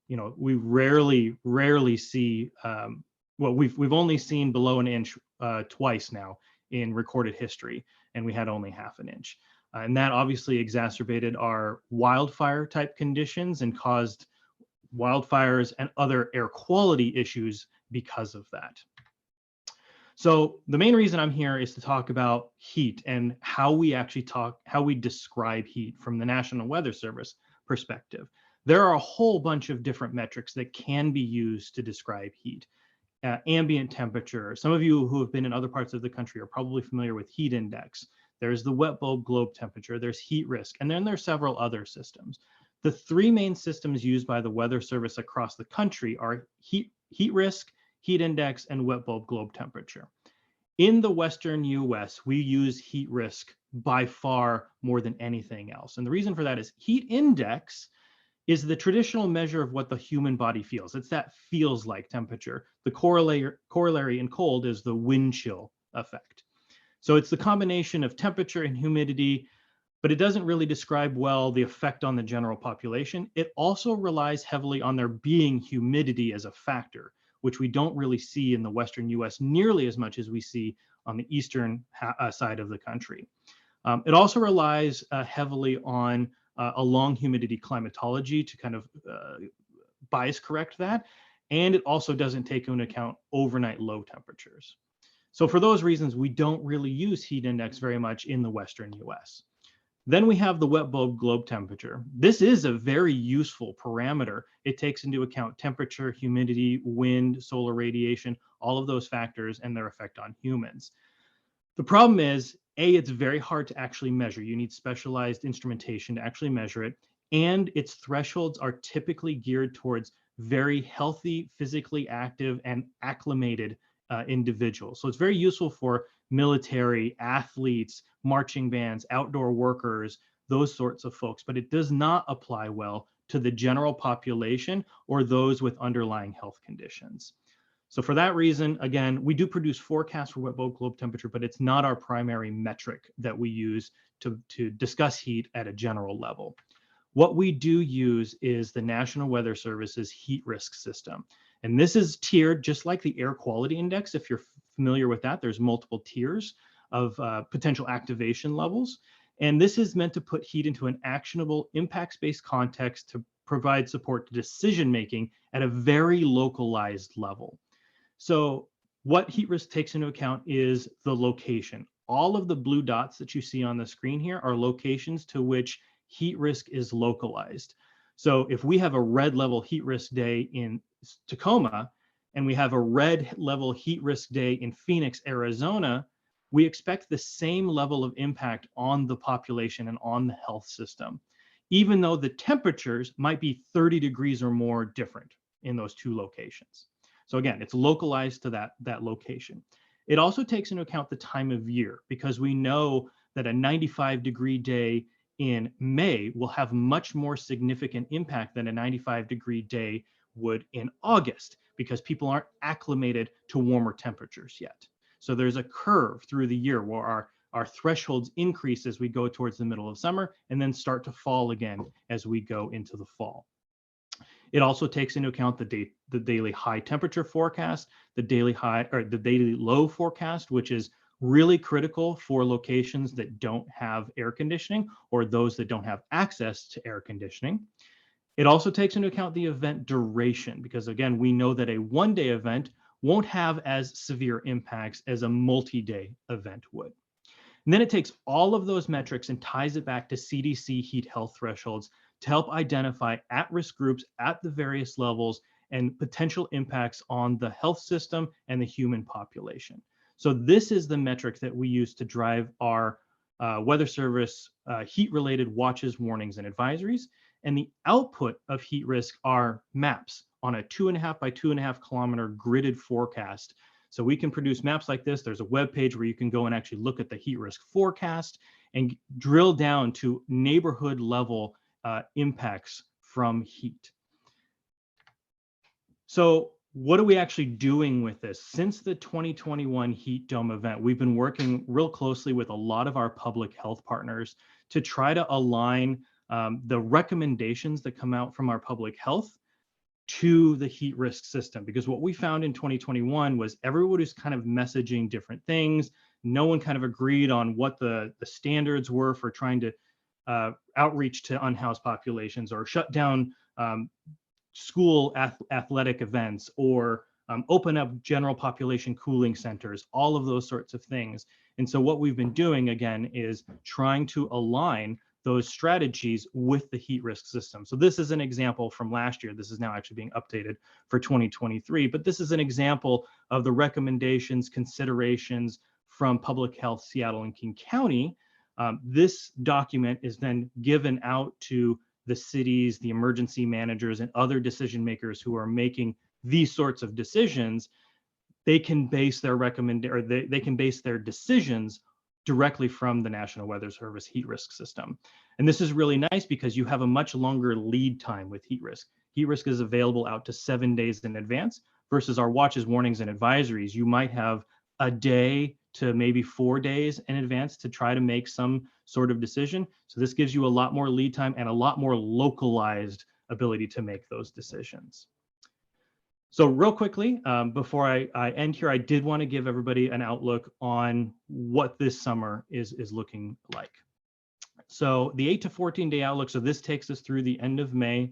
We rarely see, well, we've only seen below an inch twice now in recorded history, and we had only half an inch. And that obviously exacerbated our wildfire type conditions and caused wildfires and other air quality issues because of that. So the main reason I'm here is to talk about heat and how we describe heat from the National Weather Service perspective. There are a whole bunch of different metrics that can be used to describe heat. Ambient temperature. Some of you who have been in other parts of the country are probably familiar with heat index. There's the wet bulb globe temperature, there's heat risk, and then there's several other systems. The 3 main systems used by the Weather Service across the country are heat risk, heat index, and wet bulb globe temperature. In the Western US, we use heat risk by far more than anything else. And the reason for that is heat index is the traditional measure of what the human body feels. It's that feels like temperature. The corollary in cold is the wind chill effect. So it's the combination of temperature and humidity, but it doesn't really describe well the effect on the general population. It also relies heavily on there being humidity as a factor, which we don't really see in the Western US nearly as much as we see on the eastern side of the country. It also relies heavily on a long humidity climatology to kind of bias correct that. And it also doesn't take into account overnight low temperatures. So for those reasons, we don't really use heat index very much in the Western US. Then we have the wet bulb globe temperature. This is a very useful parameter. It takes into account temperature, humidity, wind, solar radiation, all of those factors and their effect on humans. The problem is, it's very hard to actually measure. You need specialized instrumentation to actually measure it. And its thresholds are typically geared towards very healthy, physically active, and acclimated individuals. So it's very useful for military, athletes, marching bands, outdoor workers, those sorts of folks, but it does not apply well to the general population or those with underlying health conditions. So for that reason, again, we do produce forecasts for wet bulb globe temperature, but it's not our primary metric that we use to discuss heat at a general level. What we do use is the National Weather Service's heat risk system. And this is tiered just like the air quality index. If you're familiar with that, there's multiple tiers of potential activation levels. And this is meant to put heat into an actionable impacts-based context to provide support to decision-making at a very localized level. So what heat risk takes into account is the location. All of the blue dots that you see on the screen here are locations to which heat risk is localized. So if we have a red level heat risk day in Tacoma, and we have a red level heat risk day in Phoenix, Arizona, we expect the same level of impact on the population and on the health system, even though the temperatures might be 30 degrees or more different in those 2 locations. So again, it's localized to that location. It also takes into account the time of year, because we know that a 95-degree day in May will have much more significant impact than a 95-degree day would in August, because people aren't acclimated to warmer temperatures yet. So there's a curve through the year where our thresholds increase as we go towards the middle of summer and then start to fall again as we go into the fall. It also takes into account the daily high temperature forecast, the daily low forecast, which is really critical for locations that don't have air conditioning or those that don't have access to air conditioning. It also takes into account the event duration, because again, we know that a one-day event won't have as severe impacts as a multi-day event would. And then it takes all of those metrics and ties it back to CDC heat health thresholds to help identify at-risk groups at the various levels and potential impacts on the health system and the human population. So this is the metric that we use to drive our Weather Service heat-related watches, warnings, and advisories. And the output of heat risk are maps on a 2.5 by 2.5 kilometer gridded forecast. So we can produce maps like this. There's a web page where you can go and actually look at the heat risk forecast and drill down to neighborhood level impacts from heat. So what are we actually doing with this? Since the 2021 Heat Dome event, we've been working real closely with a lot of our public health partners to try to align the recommendations that come out from our public health to the heat risk system. Because what we found in 2021 was everyone was kind of messaging different things. No one kind of agreed on what the standards were for trying to outreach to unhoused populations or shut down school athletic events or open up general population cooling centers, all of those sorts of things. And so what we've been doing again is trying to align those strategies with the heat risk system. So this is an example from last year. This is now actually being updated for 2023, but this is an example of the recommendations, considerations from Public Health Seattle and King County. This document is then given out to the cities, the emergency managers, and other decision makers who are making these sorts of decisions. They can base their they can base their decisions directly from the National Weather Service heat risk system. And this is really nice because you have a much longer lead time with heat risk. Heat risk is available out to 7 days in advance versus our watches, warnings, and advisories. You might have a day to maybe 4 days in advance to try to make some sort of decision. So this gives you a lot more lead time and a lot more localized ability to make those decisions. So real quickly, before I end here, I did want to give everybody an outlook on what this summer is looking like. So the 8 to 14 day outlook, so this takes us through the end of May.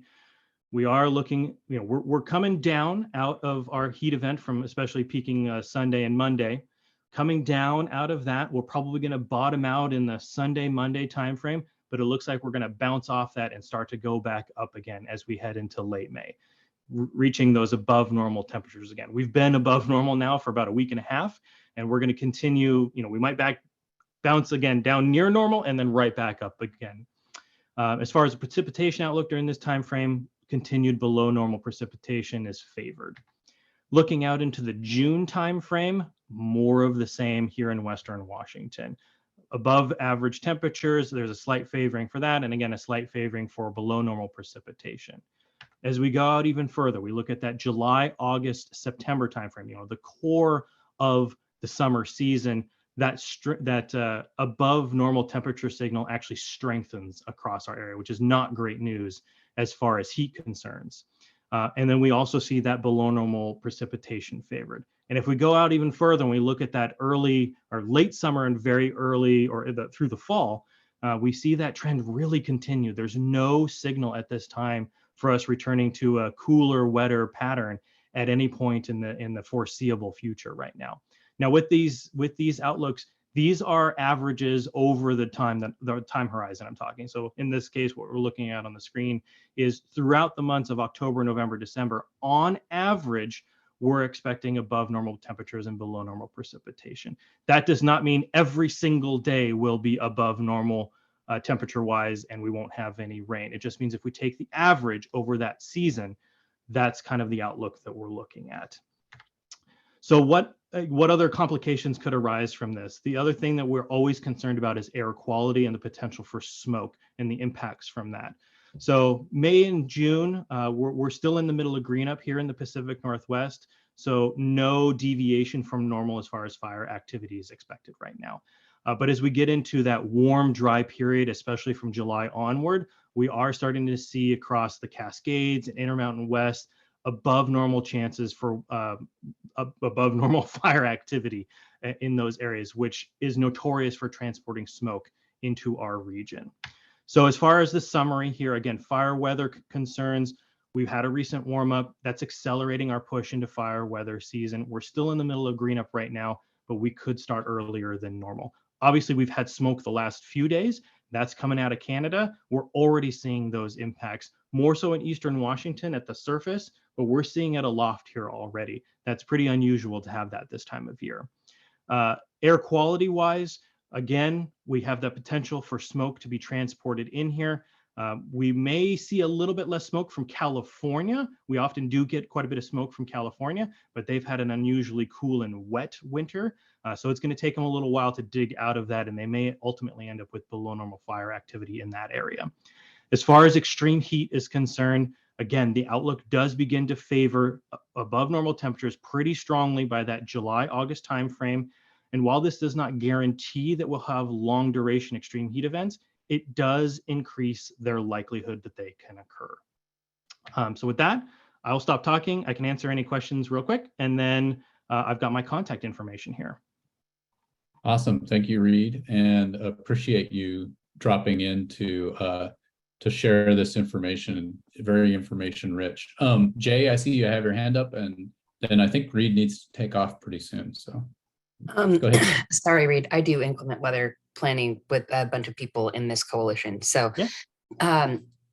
We are looking, we're coming down out of our heat event from especially peaking Sunday and Monday. Coming down out of that, we're probably going to bottom out in the Sunday, Monday timeframe, but it looks like we're going to bounce off that and start to go back up again as we head into late May, reaching those above normal temperatures again. We've been above normal now for about a week and a half, and we're going to continue, we might bounce again down near normal and then right back up again. As far as the precipitation outlook during this time frame, continued below normal precipitation is favored. Looking out into the June timeframe, more of the same here in Western Washington. Above average temperatures, there's a slight favoring for that, and again, a slight favoring for below normal precipitation. As we go out even further, we look at that July, August, September timeframe, the core of the summer season, that above normal temperature signal actually strengthens across our area, which is not great news as far as heat concerns. And then we also see that below normal precipitation favored. And if we go out even further and we look at that early or late summer and very early or through the fall, we see that trend really continue. There's no signal at this time for us returning to a cooler, wetter pattern at any point in the foreseeable future right now. Now, with these outlooks, these are averages over the time horizon I'm talking. So in this case, what we're looking at on the screen is throughout the months of October, November, December, on average, we're expecting above normal temperatures and below normal precipitation. That does not mean every single day will be above normal temperature-wise and we won't have any rain. It just means if we take the average over that season, that's kind of the outlook that we're looking at. So what other complications could arise from this? The other thing that we're always concerned about is air quality and the potential for smoke and the impacts from that. So May and June, we're still in the middle of green up here in the Pacific Northwest. So no deviation from normal as far as fire activity is expected right now. But as we get into that warm, dry period, especially from July onward, we are starting to see across the Cascades and Intermountain West above normal chances for above normal fire activity in those areas, which is notorious for transporting smoke into our region. So as far as the summary here, again, fire weather concerns, we've had a recent warm up that's accelerating our push into fire weather season. We're still in the middle of green up right now, but we could start earlier than normal. Obviously, we've had smoke the last few days. That's coming out of Canada. We're already seeing those impacts, more so in Eastern Washington at the surface, but we're seeing it aloft here already. That's pretty unusual to have that this time of year. Air quality wise, again, we have the potential for smoke to be transported in here. We may see a little bit less smoke from California. We often do get quite a bit of smoke from California, but they've had an unusually cool and wet winter. So it's going to take them a little while to dig out of that, and they may ultimately end up with below normal fire activity in that area. As far as extreme heat is concerned, again, the outlook does begin to favor above normal temperatures pretty strongly by that July-August timeframe. And while this does not guarantee that we'll have long duration extreme heat events, it does increase their likelihood that they can occur. So with that, I'll stop talking. I can answer any questions real quick, and then I've got my contact information here. Awesome. Thank you, Reed, and appreciate you dropping in to share this information. Very information rich. Jay, I see you have your hand up, and then I think Reed needs to take off pretty soon. So go ahead. Sorry, Reed, I do inclement weather planning with a bunch of people in this coalition. So yeah.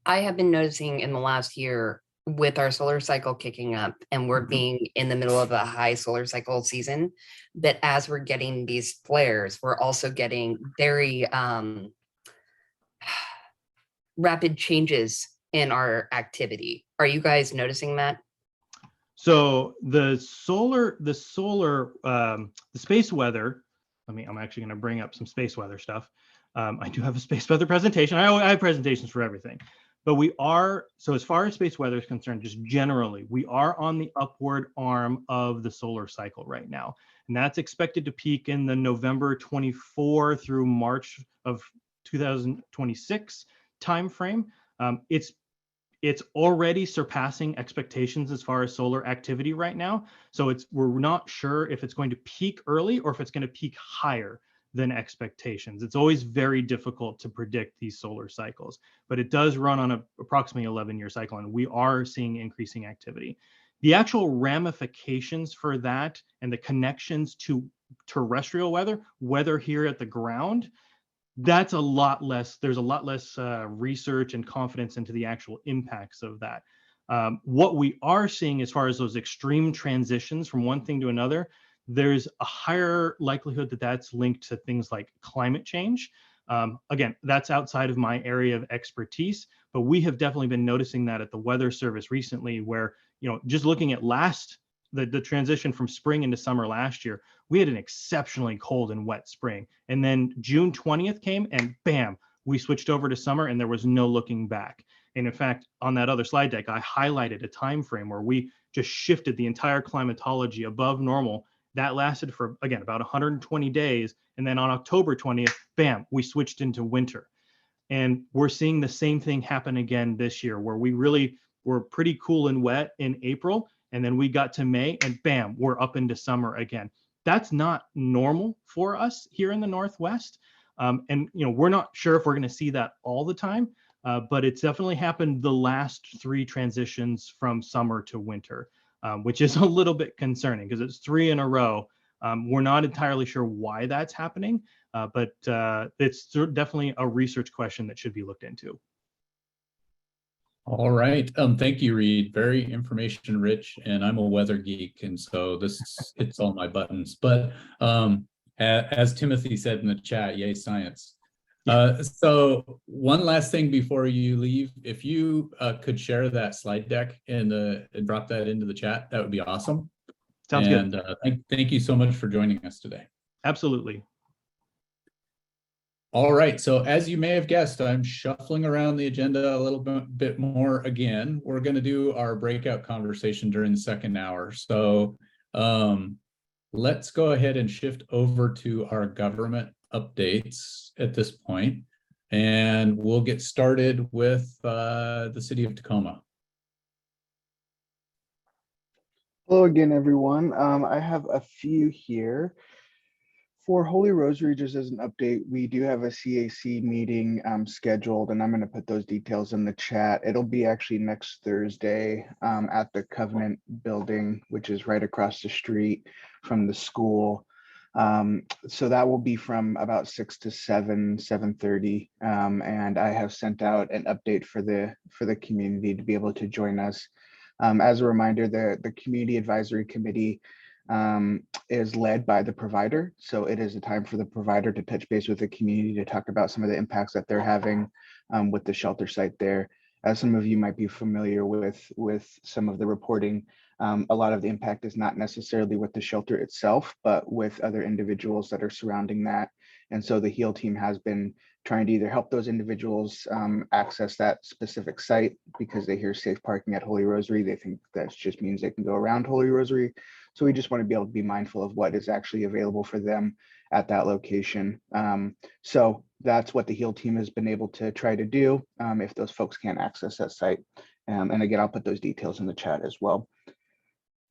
I have been noticing in the last year with our solar cycle kicking up and we're being in the middle of a high solar cycle season, that as we're getting these flares, we're also getting very rapid changes in our activity. Are you guys noticing that? So the space weather, I'm actually going to bring up some space weather stuff. I do have a space weather presentation. I have presentations for everything, but so as far as space weather is concerned, just generally, we are on the upward arm of the solar cycle right now. And that's expected to peak in the November 24 through March of 2026 timeframe. It's already surpassing expectations as far as solar activity right now. So we're not sure if it's going to peak early or if it's going to peak higher than expectations. It's always very difficult to predict these solar cycles, but it does run on approximately 11-year cycle, and we are seeing increasing activity. The actual ramifications for that and the connections to terrestrial weather here at the ground, that's a lot less, there's a lot less research and confidence into the actual impacts of that. What we are seeing as far as those extreme transitions from one thing to another, there's a higher likelihood that that's linked to things like climate change. Again, that's outside of my area of expertise, but we have definitely been noticing that at the Weather Service recently, where, just looking at the transition from spring into summer last year, we had an exceptionally cold and wet spring. And then June 20th came and bam, we switched over to summer and there was no looking back. And in fact, on that other slide deck, I highlighted a time frame where we just shifted the entire climatology above normal. That lasted for, again, about 120 days. And then on October 20th, bam, we switched into winter. And we're seeing the same thing happen again this year, where we really were pretty cool and wet in April. And then we got to May and bam, we're up into summer again. That's not normal for us here in the Northwest. And we're not sure if we're going to see that all the time, but it's definitely happened the last 3 transitions from summer to winter, which is a little bit concerning because it's 3 in a row. We're not entirely sure why that's happening, but it's definitely a research question that should be looked into. All right. Thank you, Reed. Very information rich, and I'm a weather geek, and so this hits all my buttons. But as Timothy said in the chat, yay science. So one last thing before you leave, if you could share that slide deck and drop that into the chat, that would be awesome. Sounds good. And thank you so much for joining us today. Absolutely. All right, so as you may have guessed, I'm shuffling around the agenda a little bit more again. We're going to do our breakout conversation during the second hour. So let's go ahead and shift over to our government updates at this point, and we'll get started with the city of Tacoma. Hello again, everyone. I have a few here. For Holy Rosary, just as an update, we do have a CAC meeting scheduled, and I'm going to put those details in the chat. It'll be actually next Thursday at the Covenant building, which is right across the street from the school. So that will be from about 6 to 7:30, and I have sent out an update for the community to be able to join us. As a reminder, the Community Advisory Committee is led by the provider. So it is a time for the provider to touch base with the community to talk about some of the impacts that they're having with the shelter site there. As some of you might be familiar with some of the reporting, a lot of the impact is not necessarily with the shelter itself, but with other individuals that are surrounding that. And so the HEAL team has been trying to either help those individuals access that specific site because they hear safe parking at Holy Rosary. They think that just means they can go around Holy Rosary. So we just want to be able to be mindful of what is actually available for them at that location. So that's what the HEAL team has been able to try to do if those folks can't access that site. And again, I'll put those details in the chat as well.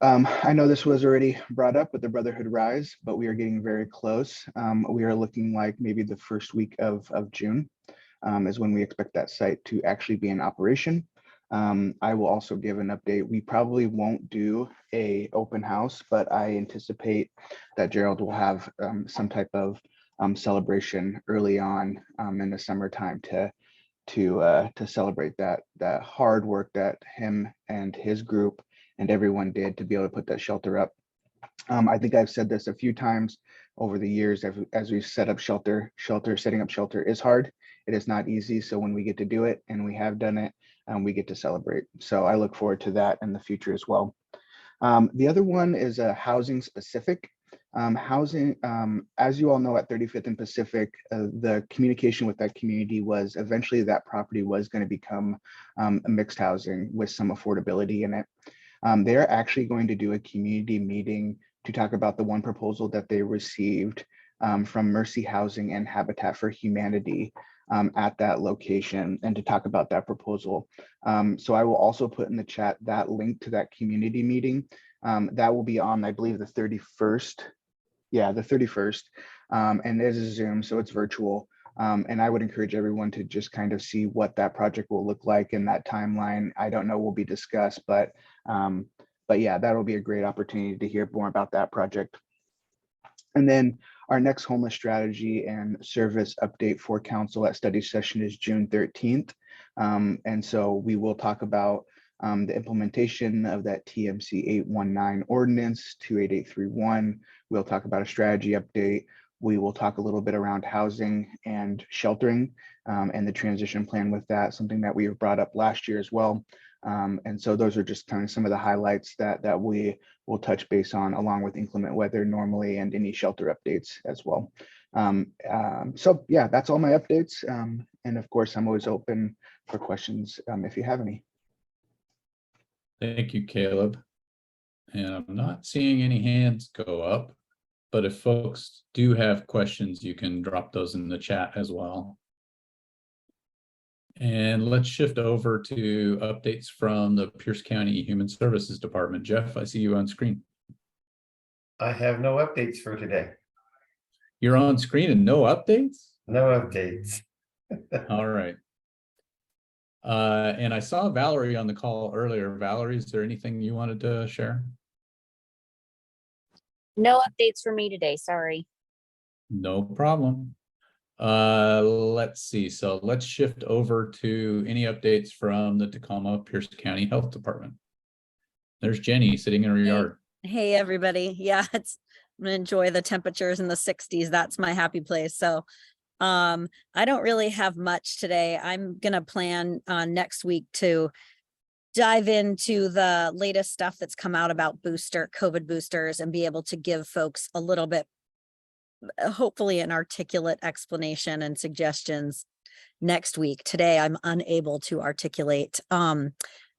I know this was already brought up with the Brotherhood Rise, but we are getting very close. We are looking like maybe the first week of June is when we expect that site to actually be in operation. I will also give an update. We probably won't do a open house, but I anticipate that Gerald will have some type of celebration early on in the summertime to celebrate that hard work that him and his group and everyone did to be able to put that shelter up. I think I've said this a few times over the years as we set up setting up shelter is hard. It is not easy. So when we get to do it and we have done it, we get to celebrate. So I look forward to that in the future as well. The other one is housing specific. Housing, as you all know, at 35th and Pacific, the communication with that community was eventually that property was going to become a mixed housing with some affordability in it. They're actually going to do a community meeting to talk about the one proposal that they received from Mercy Housing and Habitat for Humanity at that location and to talk about that proposal. So I will also put in the chat that link to that community meeting. That will be on, I believe, the 31st. Yeah, the 31st. And there's a Zoom, so it's virtual. And I would encourage everyone to just kind of see what that project will look like in that timeline. I don't know will be discussed, but yeah, that'll be a great opportunity to hear more about that project. And then our next homeless strategy and service update for council at study session is June 13th. And so we will talk about the implementation of that TMC 819 ordinance 28831. We'll talk about a strategy update. We will talk a little bit around housing and sheltering and the transition plan with that, something that we have brought up last year as well. And so those are just kind of some of the highlights that we will touch base on, along with inclement weather normally and any shelter updates as well. So yeah, that's all my updates. And of course, I'm always open for questions if you have any. Thank you, Caleb. And I'm not seeing any hands go up, but if folks do have questions, you can drop those in the chat as well. And let's shift over to updates from the Pierce County Human Services Department. Jeff, I see you on screen. I have no updates for today. You're on screen and no updates? No updates. All right. And I saw Valerie on the call earlier. Valerie, is there anything you wanted to share? No updates for me today, sorry. No problem. Let's see. So let's shift over to any updates from the Tacoma Pierce County Health Department. There's Jenny sitting in her yard. Hey, everybody. Yeah, I'm gonna enjoy the temperatures in the 60s. That's my happy place. So I don't really have much today. I'm gonna plan next week to dive into the latest stuff that's come out about COVID boosters and be able to give folks a little bit, hopefully an articulate explanation and suggestions next week. Today, I'm unable to articulate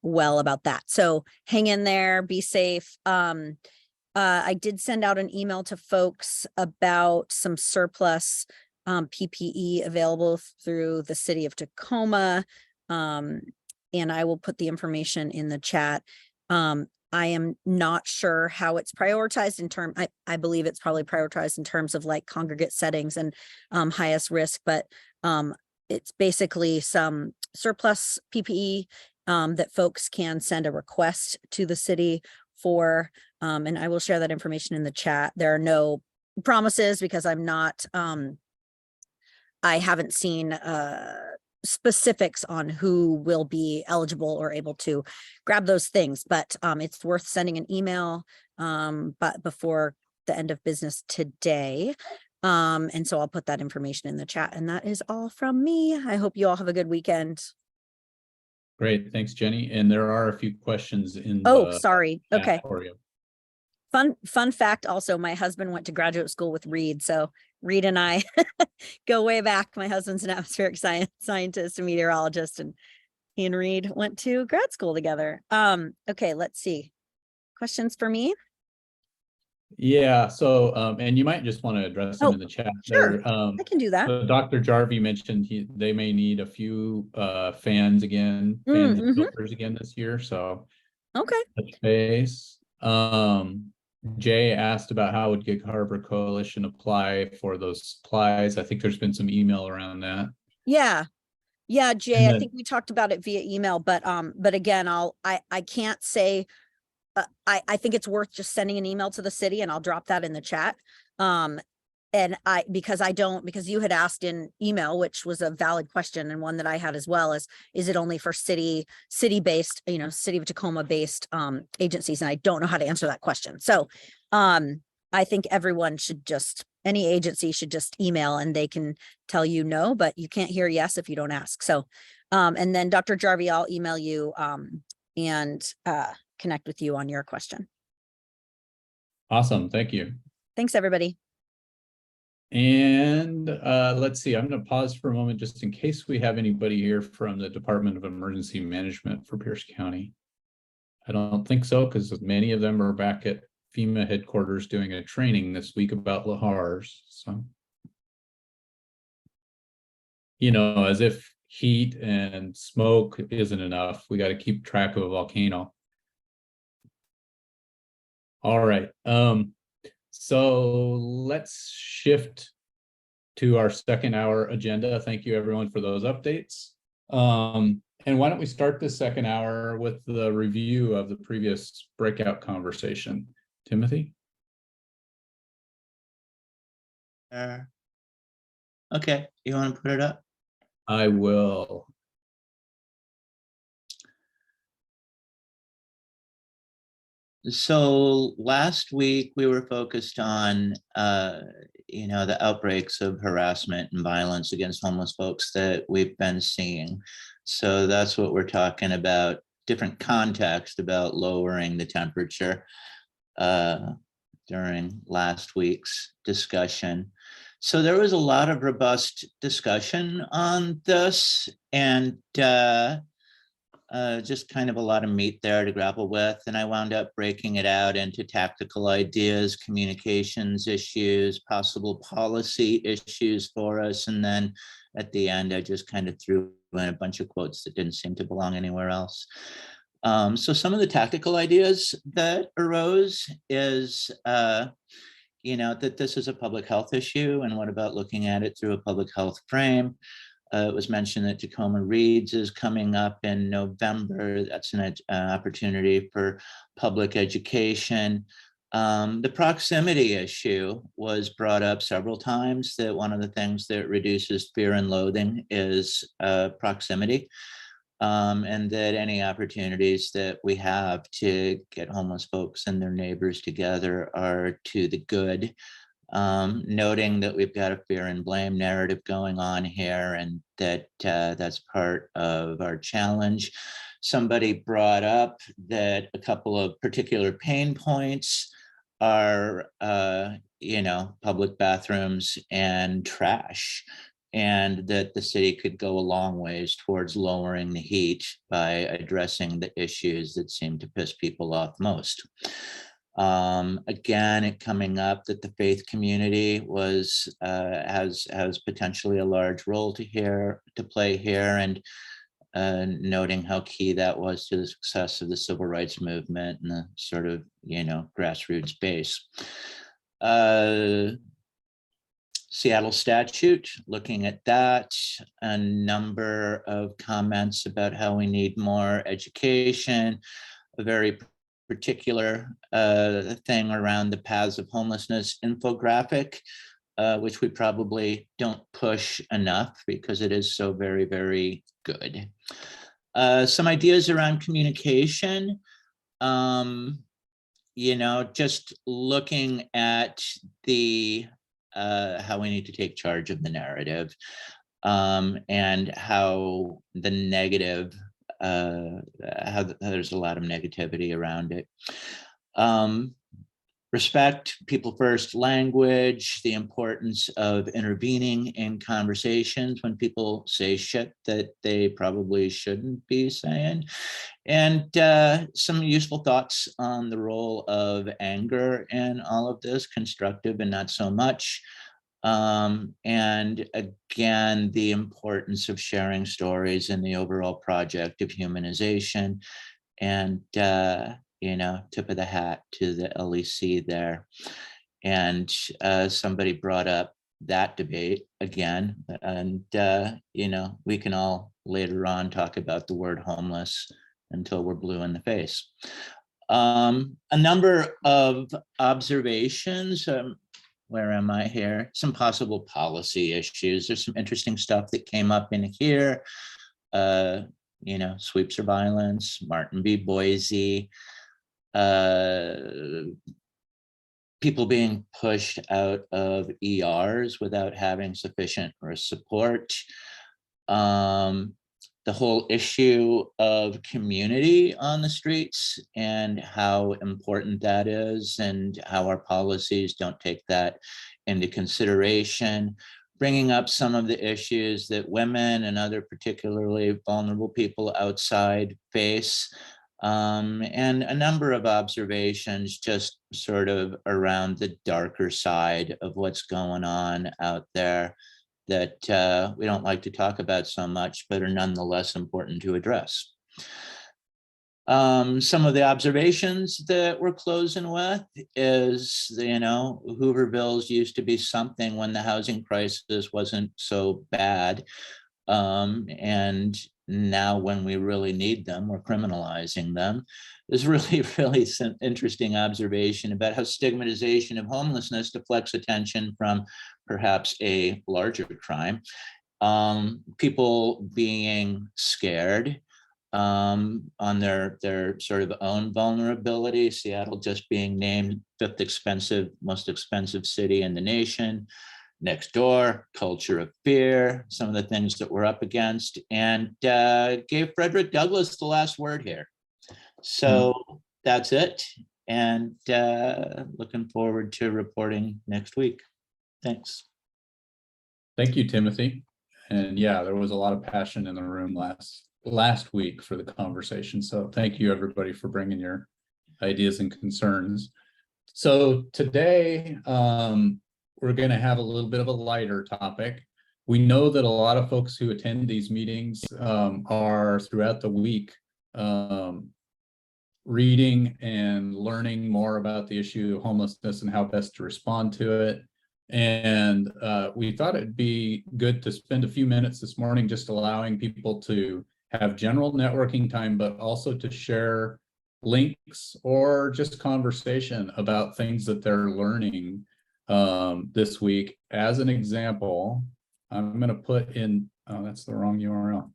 well about that. So hang in there, be safe. I did send out an email to folks about some surplus PPE available through the city of Tacoma. And I will put the information in the chat. I am not sure how it's prioritized in terms, I believe it's probably prioritized in terms of like congregate settings and highest risk, but it's basically some surplus PPE that folks can send a request to the city for, and I will share that information in the chat. There are no promises because I'm not, I haven't seen specifics on who will be eligible or able to grab those things, but it's worth sending an email but before the end of business today. And so I'll put that information in the chat, and that is all from me. I hope you all have a good weekend. Great, thanks, Jenny. And there are a few questions in Oh, the sorry. chat Okay. for you. Fun fact also, my husband went to graduate school with Reed. So Reed and I go way back. My husband's an atmospheric scientist and meteorologist, and he and Reed went to grad school together. Okay, let's see. Questions for me? Yeah, so and you might just want to address them in the chat. Sure, There, I can do that. so Dr. Jarvie mentioned they may need a few fans and filters again this year. So okay. Touch base. Jay asked about how would Gig Harbor Coalition apply for those supplies. I think there's been some email around that. Yeah. Yeah, Jay, And I then- think we talked about it via email, but again, I can't say, I think it's worth just sending an email to the city, and I'll drop that in the chat. And because you had asked in email, which was a valid question, and one that I had as well, is it only for city-based, city of Tacoma based agencies? And I don't know how to answer that question. So I think everyone should any agency should just email, and they can tell you no, but you can't hear yes if you don't ask. So and then Dr. Jarvie, I'll email you and connect with you on your question. Awesome, thank you. Thanks, everybody. And let's see, I'm going to pause for a moment just in case we have anybody here from the Department of Emergency Management for Pierce County. I don't think so, because many of them are back at FEMA headquarters doing a training this week about lahars. So, as if heat and smoke isn't enough, we got to keep track of a volcano. All right. So let's shift to our second hour agenda. Thank you everyone for those updates. And why don't we start the second hour with the review of the previous breakout conversation. Timothy? Okay, you want to put it up? I will. So last week we were focused on, the outbreaks of harassment and violence against homeless folks that we've been seeing. So that's what we're talking about, different context about lowering the temperature during last week's discussion. So there was a lot of robust discussion on this, and just kind of a lot of meat there to grapple with. And I wound up breaking it out into tactical ideas, communications issues, possible policy issues for us. And then at the end, I just kind of threw in a bunch of quotes that didn't seem to belong anywhere else. So some of the tactical ideas that arose is, that this is a public health issue, and what about looking at it through a public health frame? It was mentioned that Tacoma Reads is coming up in November. That's an opportunity for public education. The proximity issue was brought up several times, that one of the things that reduces fear and loathing is proximity. And that any opportunities that we have to get homeless folks and their neighbors together are to the good. Noting that we've got a fear and blame narrative going on here, and that that's part of our challenge. Somebody brought up that a couple of particular pain points are, public bathrooms and trash, and that the city could go a long ways towards lowering the heat by addressing the issues that seem to piss people off most. Again, it coming up that the faith community has potentially a large role to play here, and noting how key that was to the success of the civil rights movement and the sort of grassroots base. Seattle statute, looking at that, a number of comments about how we need more education, a very particular thing around the Paths of Homelessness infographic which we probably don't push enough because it is so very, very good. Some ideas around communication. Just looking at the how we need to take charge of the narrative, and how the negative, how there's a lot of negativity around it. Respect, people first language, the importance of intervening in conversations when people say shit that they probably shouldn't be saying. And some useful thoughts on the role of anger in all of this, constructive and not so much. And again, the importance of sharing stories in the overall project of humanization. And tip of the hat to the LEC there. And somebody brought up that debate again. And, we can all later on talk about the word homeless until we're blue in the face. A number of observations. Where am I here? Some possible policy issues. There's some interesting stuff that came up in here. Sweep surveillance, Martin v. Boise. People being pushed out of ERs without having sufficient support. The whole issue of community on the streets and how important that is and how our policies don't take that into consideration. Bringing up some of the issues that women and other particularly vulnerable people outside face. And a number of observations just sort of around the darker side of what's going on out there that we don't like to talk about so much, but are nonetheless important to address. Some of the observations that we're closing with is, Hoovervilles used to be something when the housing crisis wasn't so bad. And now when we really need them, we're criminalizing them. There's really some interesting observation about how stigmatization of homelessness deflects attention from perhaps a larger crime. People being scared on their sort of own vulnerability. Seattle just being named 5th most expensive city in the nation. Next door, culture of fear, some of the things that we're up against, and gave Frederick Douglass the last word here. So that's it. And looking forward to reporting next week. Thanks. Thank you, Timothy. And yeah, there was a lot of passion in the room last week for the conversation. So thank you, everybody, for bringing your ideas and concerns. So today, we're going to have a little bit of a lighter topic. We know that a lot of folks who attend these meetings are throughout the week reading and learning more about the issue of homelessness and how best to respond to it. And we thought it'd be good to spend a few minutes this morning just allowing people to have general networking time, but also to share links or just conversation about things that they're learning this week. As an example, I'm going to put in, oh, that's the wrong URL.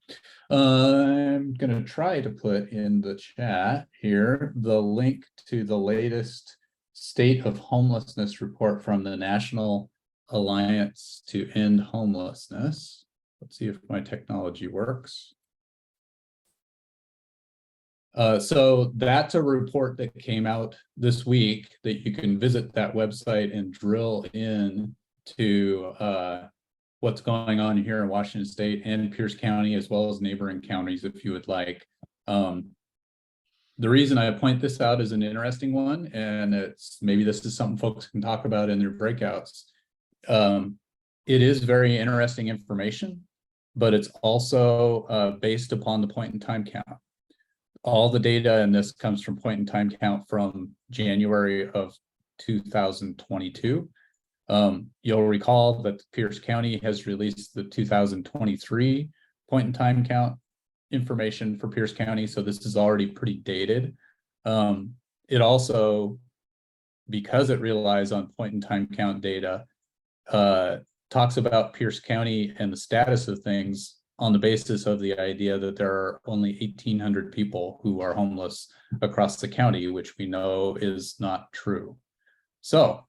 I'm going to try to put in the chat here the link to the latest State of Homelessness report from the National Alliance to End Homelessness. Let's see if my technology works. So that's a report that came out this week that you can visit that website and drill in to what's going on here in Washington State and Pierce County, as well as neighboring counties, if you would like. The reason I point this out is an interesting one, and it's maybe this is something folks can talk about in their breakouts. It is very interesting information, but it's also based upon the point in time count. All the data in this comes from point in time count from January of 2022. You'll recall that Pierce County has released the 2023 point in time count information for Pierce County, so this is already pretty dated. It also, because it relies on point in time count data, talks about Pierce County and the status of things on the basis of the idea that there are only 1,800 people who are homeless across the county, which we know is not true. So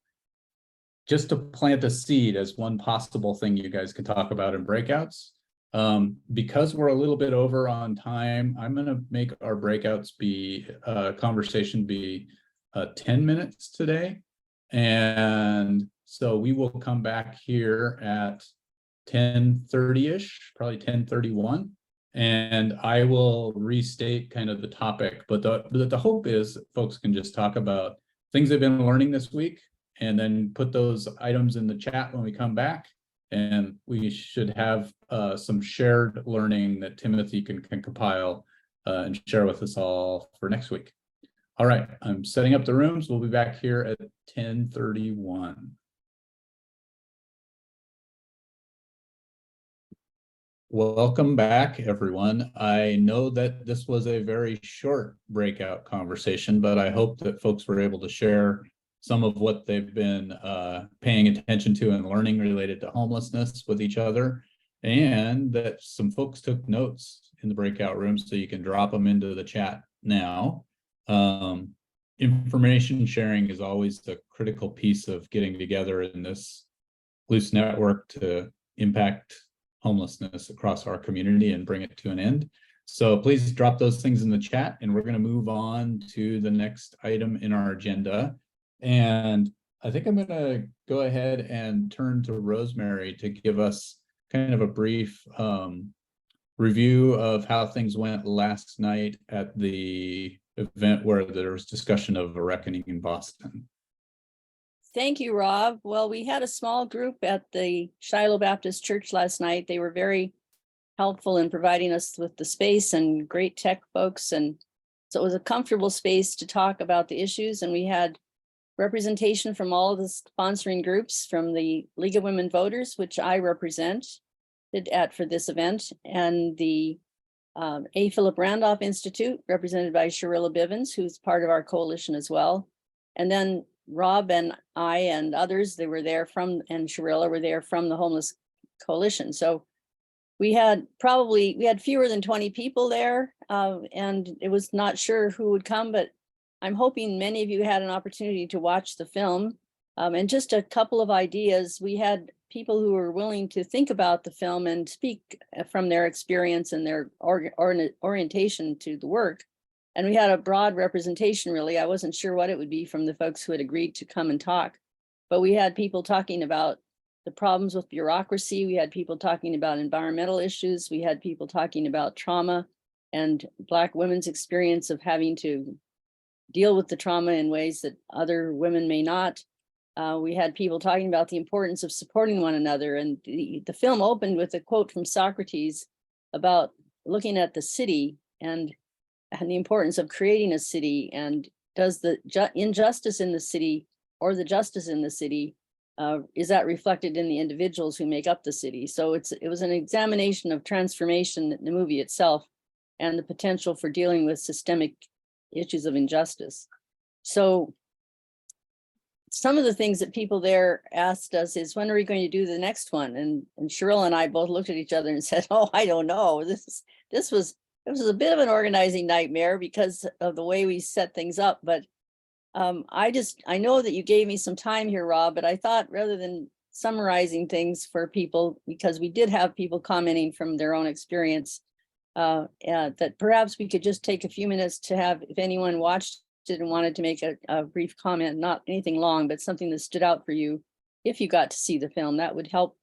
just to plant a seed as one possible thing you guys can talk about in breakouts, because we're a little bit over on time, I'm going to make our breakouts be conversation be 10 minutes today. And so we will come back here at 10:30-ish, probably 10:31. And I will restate kind of the topic, but the hope is that folks can just talk about things they've been learning this week and then put those items in the chat when we come back. And we should have some shared learning that Timothy can compile and share with us all for next week. All right, I'm setting up the rooms. We'll be back here at 10:31. Welcome back, everyone. I know that this was a very short breakout conversation, but I hope that folks were able to share some of what they've been paying attention to and learning related to homelessness with each other, and that some folks took notes in the breakout room, so you can drop them into the chat now. Information sharing is always the critical piece of getting together in this loose network to impact homelessness across our community and bring it to an end. So please drop those things in the chat, and we're going to move on to the next item in our agenda. And I think I'm going to go ahead and turn to Rosemary to give us kind of a brief review of how things went last night at the event where there was discussion of a reckoning in Boston. Thank you, Rob. Well, we had a small group at the Shiloh Baptist Church last night. They were very helpful in providing us with the space and great tech folks. And so it was a comfortable space to talk about the issues. And we had representation from all of the sponsoring groups, from the League of Women Voters, which I represented for this event, and the A. Philip Randolph Institute, represented by Sharilla Bivens, who's part of our coalition as well. And then Rob and I and others, they were there from, and Sharilla were there from the Homeless Coalition. So we had fewer than 20 people there, and it was not sure who would come, but I'm hoping many of you had an opportunity to watch the film. And just a couple of ideas. We had people who were willing to think about the film and speak from their experience and their orientation to the work. And we had a broad representation, really. I wasn't sure what it would be from the folks who had agreed to come and talk, but we had people talking about the problems with bureaucracy. We had people talking about environmental issues. We had people talking about trauma and Black women's experience of having to deal with the trauma in ways that other women may not. We had people talking about the importance of supporting one another. And the film opened with a quote from Socrates about looking at the city and the importance of creating a city, and does the injustice in the city or the justice in the city, is that reflected in the individuals who make up the city? So it was an examination of transformation in the movie itself and the potential for dealing with systemic issues of injustice. So some of the things that people there asked us is, when are we going to do the next one? And Cheryl and I both looked at each other and said, oh, I don't know. It was a bit of an organizing nightmare because of the way we set things up. But I know that you gave me some time here, Rob, but I thought rather than summarizing things for people, because we did have people commenting from their own experience, that perhaps we could just take a few minutes to have, if anyone watched it and wanted to make a brief comment, not anything long, but something that stood out for you, if you got to see the film, that would help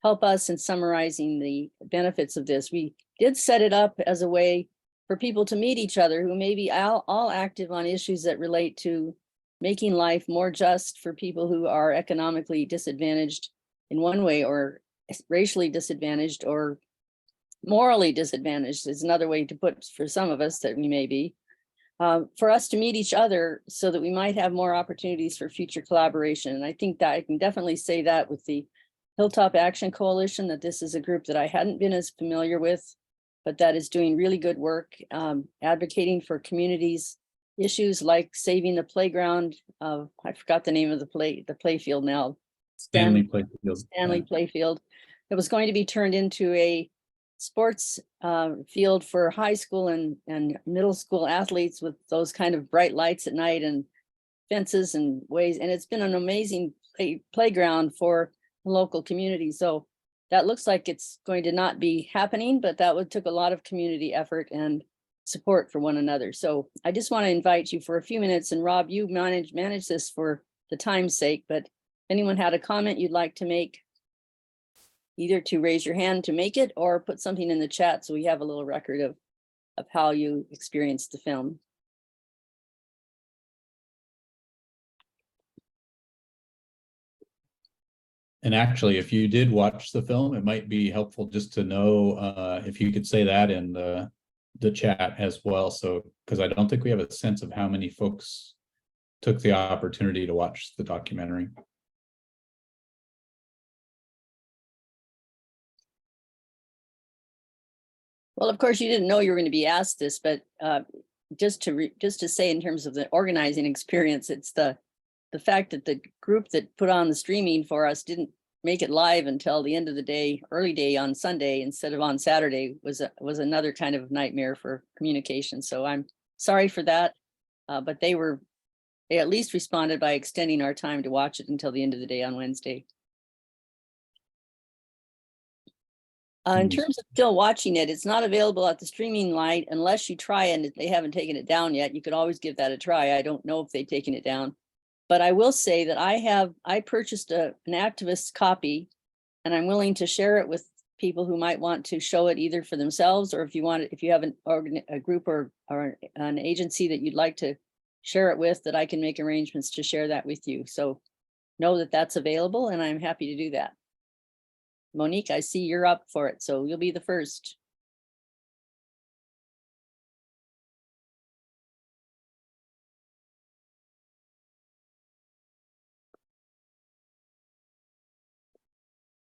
us in summarizing the benefits of this. We did set it up as a way for people to meet each other who may be all active on issues that relate to making life more just for people who are economically disadvantaged in one way, or racially disadvantaged, or morally disadvantaged is another way to put for some of us that we may be. For us to meet each other so that we might have more opportunities for future collaboration. And I think that I can definitely say that with the Hilltop Action Coalition, that this is a group that I hadn't been as familiar with, but that is doing really good work, advocating for communities, issues like saving the playground of, I forgot the name of the play field now, Stanley Playfield. Stanley Playfield. It was going to be turned into a sports field for high school and middle school athletes with those kind of bright lights at night and fences and ways. And it's been an amazing playground for the local community. So that looks like it's going to not be happening, but took a lot of community effort and support for one another. So I just want to invite you for a few minutes, and Rob, you manage this for the time's sake, but anyone had a comment you'd like to make, either to raise your hand to make it or put something in the chat so we have a little record of how you experienced the film. And actually, if you did watch the film, it might be helpful just to know if you could say that in the chat as well. So, because I don't think we have a sense of how many folks took the opportunity to watch the documentary. Well, of course, you didn't know you were going to be asked this, but just to say in terms of the organizing experience, it's the fact that the group that put on the streaming for us didn't make it live until the end of the day, early day on Sunday instead of on Saturday was another kind of nightmare for communication. So I'm sorry for that, but they at least responded by extending our time to watch it until the end of the day on Wednesday. In terms of still watching it, it's not available at the streaming light unless you try, and they haven't taken it down yet. You could always give that a try. I don't know if they've taken it down, but I will say that I purchased an activist copy, and I'm willing to share it with people who might want to show it either for themselves, or if you have a group or an agency that you'd like to share it with, that I can make arrangements to share that with you. So know that that's available, and I'm happy to do that. Monique, I see you're up for it, so you'll be the first.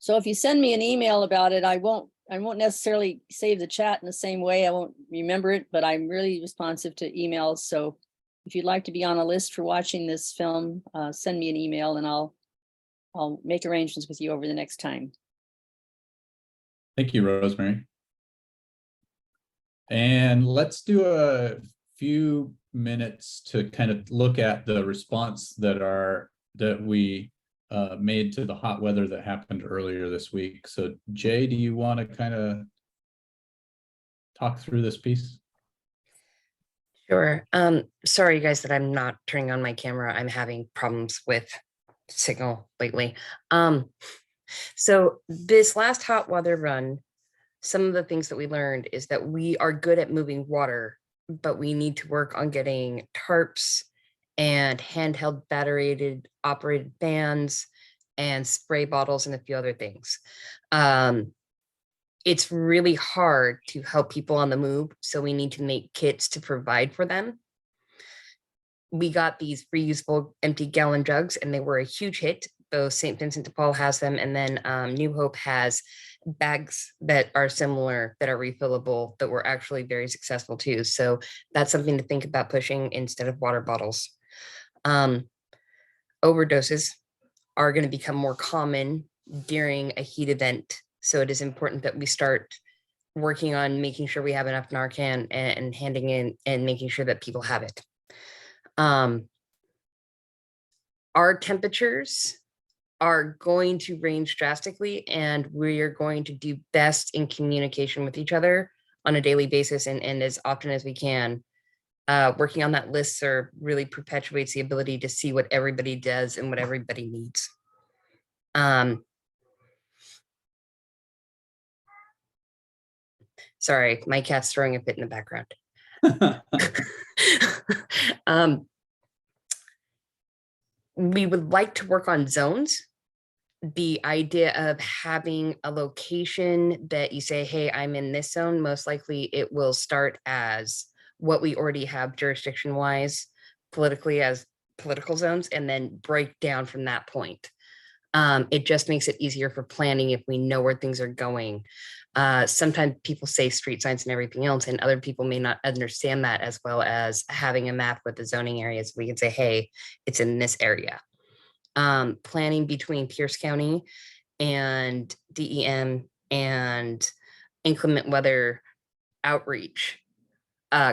So if you send me an email about it, I won't necessarily save the chat in the same way. I won't remember it, but I'm really responsive to emails. So if you'd like to be on a list for watching this film, send me an email and I'll make arrangements with you over the next time. Thank you, Rosemary. And let's do a few minutes to kind of look at the response that we made to the hot weather that happened earlier this week. So Jay, do you want to kind of talk through this piece? Sure. Sorry, guys, that I'm not turning on my camera. I'm having problems with signal lately. So this last hot weather run, some of the things that we learned is that we are good at moving water, but we need to work on getting tarps and handheld battery operated fans and spray bottles and a few other things. It's really hard to help people on the move, so we need to make kits to provide for them. We got these reusable empty gallon jugs, and they were a huge hit. Both St. Vincent de Paul has them, and then New Hope has bags that are similar, that are refillable, that were actually very successful too. So that's something to think about pushing instead of water bottles. Overdoses are going to become more common during a heat event. So it is important that we start working on making sure we have enough Narcan and handing in and making sure that people have it. Our temperatures are going to range drastically, and we are going to do best in communication with each other on a daily basis and as often as we can. Working on that listserv really perpetuates the ability to see what everybody does and what everybody needs. Sorry, my cat's throwing a fit in the background. We would like to work on zones. The idea of having a location that you say, hey, I'm in this zone, most likely it will start as what we already have jurisdiction wise, politically as political zones, and then break down from that point. It just makes it easier for planning if we know where things are going. Sometimes people say street signs and everything else, and other people may not understand that, as well as having a map with the zoning areas. We can say, hey, it's in this area. planning between Pierce County and DEM and inclement weather outreach.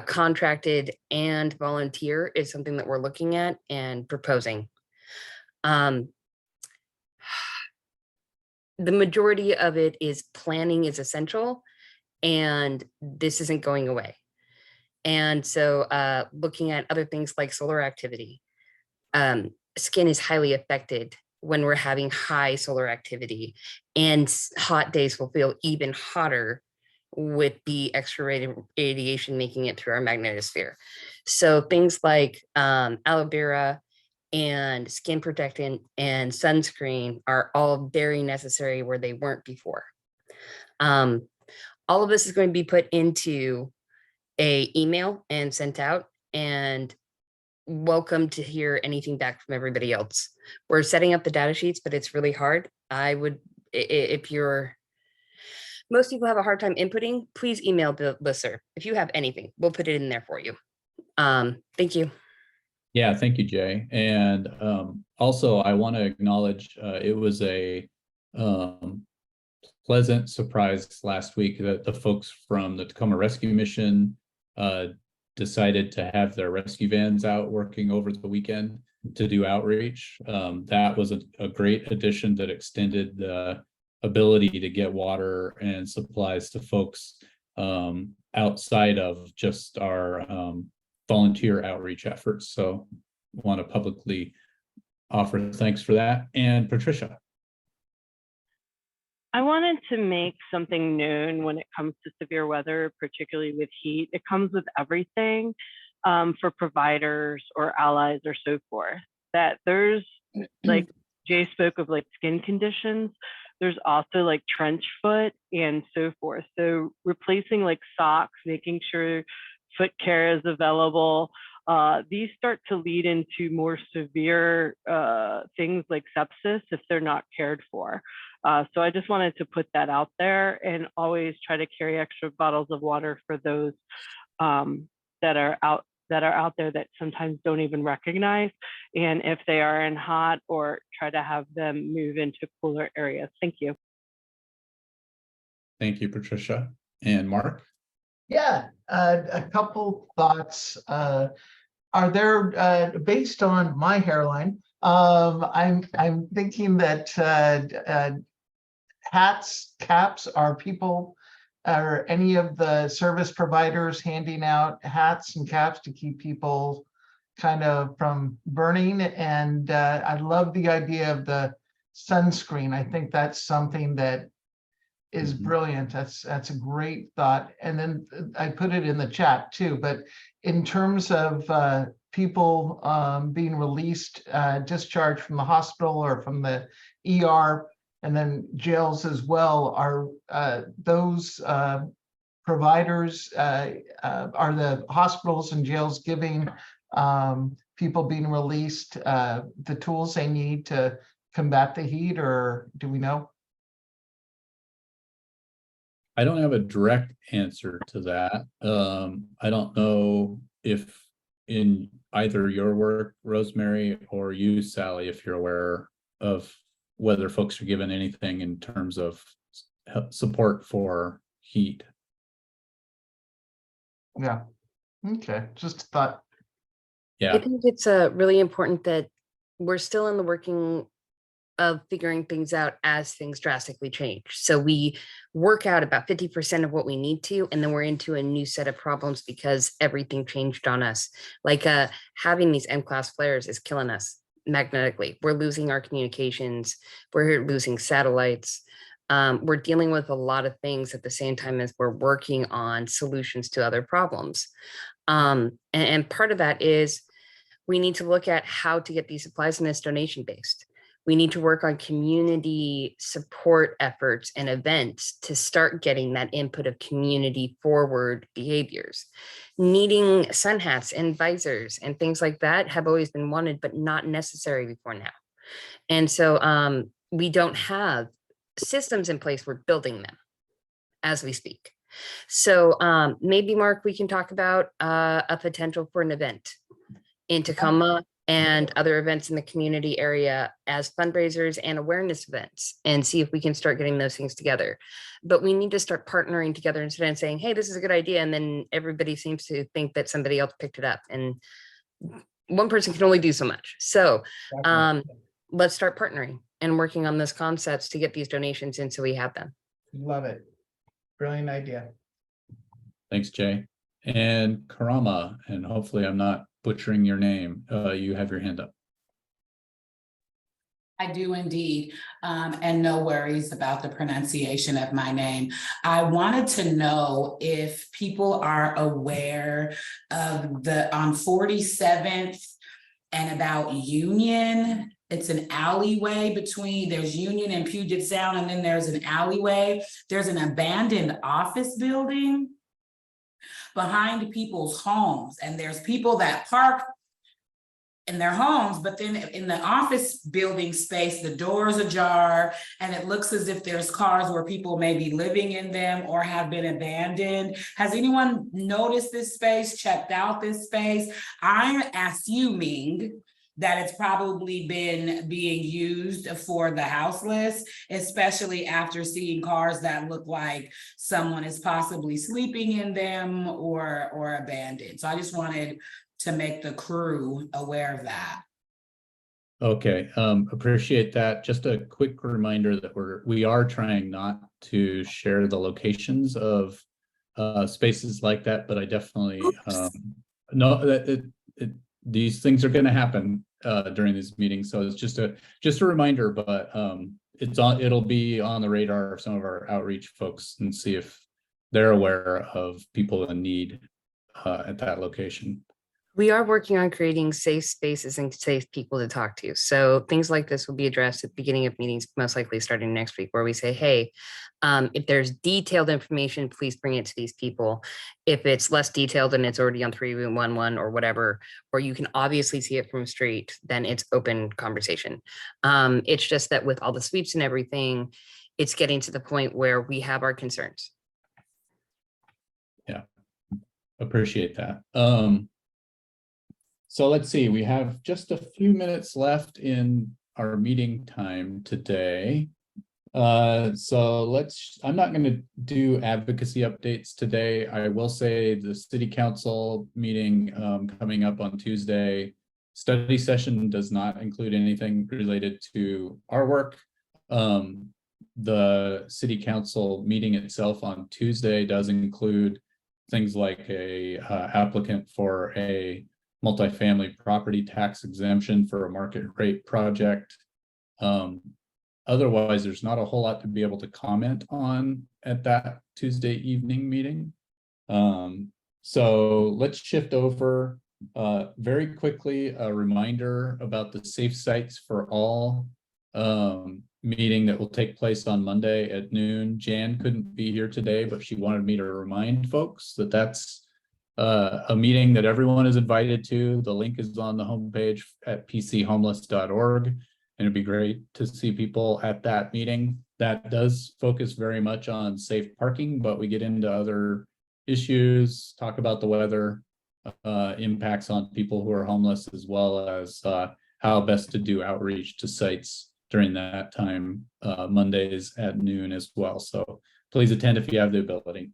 Contracted and volunteer is something that we're looking at and proposing. The majority of it is planning is essential, and this isn't going away. And so looking at other things like solar activity, skin is highly affected when we're having high solar activity, and hot days will feel even hotter with the extra radiation making it through our magnetosphere. So things like aloe vera and skin protectant and sunscreen are all very necessary where they weren't before. All of this is going to be put into a email and sent out, and welcome to hear anything back from everybody else. We're setting up the data sheets, but it's really hard. I would, if you're, most people have a hard time inputting, please email the listserv. If you have anything, we'll put it in there for you. Thank you. Yeah, thank you, Jay. And also, I want to acknowledge it was a pleasant surprise last week that the folks from the Tacoma Rescue Mission decided to have their rescue vans out working over the weekend to do outreach. That was a great addition that extended the ability to get water and supplies to folks outside of just our volunteer outreach efforts. So I want to publicly offer thanks for that. And Patricia. I wanted to make something known when it comes to severe weather, particularly with heat. It comes with everything for providers or allies or so forth, that there's, like Jay spoke of, like skin conditions. There's also like trench foot and so forth. So replacing like socks, making sure foot care is available. These start to lead into more severe things like sepsis if they're not cared for. So I just wanted to put that out there, and always try to carry extra bottles of water for those that are out there that sometimes don't even recognize. And if they are in hot, or try to have them move into cooler areas. Thank you. Thank you, Patricia. And Mark? Yeah, a couple thoughts. Are there, based on my hairline, I'm thinking that hats, caps, are any of the service providers handing out hats and caps to keep people kind of from burning? And I love the idea of the sunscreen. I think that's something that is brilliant. That's a great thought. And then I put it in the chat too, but in terms of people being released, discharged from the hospital or from the ER, and then jails as well, are those providers, are the hospitals and jails giving people being released the tools they need to combat the heat, or do we know? I don't have a direct answer to that. I don't know if in either your work, Rosemary, or you, Sally, if you're aware of whether folks are given anything in terms of support for heat. Yeah. Okay. Just a thought. Yeah. I think it's really important that we're still in the working of figuring things out as things drastically change. So we work out about 50% of what we need to, and then we're into a new set of problems because everything changed on us. Like having these M-class flares is killing us magnetically. We're losing our communications. We're losing satellites. We're dealing with a lot of things at the same time as we're working on solutions to other problems. And part of that is we need to look at how to get these supplies, and it's donation based. We need to work on community support efforts and events to start getting that input of community forward behaviors. Needing sun hats and visors and things like that have always been wanted, but not necessary before now. And so we don't have systems in place. We're building them as we speak. So maybe, Mark, we can talk about a potential for an event in Tacoma and other events in the community area as fundraisers and awareness events, and see if we can start getting those things together. But we need to start partnering together instead of saying, hey, this is a good idea. And then everybody seems to think that somebody else picked it up, and one person can only do so much. So let's start partnering and working on those concepts to get these donations in so we have them. Love it. Brilliant idea. Thanks, Jay. And Karama, and hopefully I'm not butchering your name. You have your hand up. I do indeed, and no worries about the pronunciation of my name. I wanted to know if people are aware of the on 47th and about Union. It's an alleyway between, there's Union and Puget Sound, and then there's an alleyway. There's an abandoned office building behind people's homes, and there's people that park in their homes, but then in the office building space, the doors ajar, and it looks as if there's cars where people may be living in them or have been abandoned. Has anyone noticed this space, checked out this space? I'm assuming that it's probably been being used for the houseless, especially after seeing cars that look like someone is possibly sleeping in them or abandoned. So I just wanted to make the crew aware of that. Okay, appreciate that. Just a quick reminder that we are trying not to share the locations of spaces like that, but I definitely know that these things are going to happen during these meetings. So it's just a reminder, but it'll be on the radar of some of our outreach folks and see if they're aware of people in need at that location. We are working on creating safe spaces and safe people to talk to. So things like this will be addressed at the beginning of meetings, most likely starting next week, where we say, hey, if there's detailed information, please bring it to these people. If it's less detailed and it's already on 311 or whatever, or you can obviously see it from street, then it's open conversation. It's just that with all the sweeps and everything, it's getting to the point where we have our concerns. Yeah, appreciate that. So let's see, we have just a few minutes left in our meeting time today. So I'm not going to do advocacy updates today. I will say the city council meeting coming up on Tuesday, study session does not include anything related to our work. The city council meeting itself on Tuesday does include things like a applicant for a multifamily property tax exemption for a market rate project. Otherwise, there's not a whole lot to be able to comment on at that Tuesday evening meeting. So let's shift over very quickly. A reminder about the Safe Sites for All meeting that will take place on Monday at noon. Jan couldn't be here today, but she wanted me to remind folks that that's a meeting that everyone is invited to. The link is on the homepage at pchomeless.org, and it'd be great to see people at that meeting. That does focus very much on safe parking, but we get into other issues, talk about the weather, impacts on people who are homeless, as well as how best to do outreach to sites during that time, Mondays at noon as well. So please attend if you have the ability.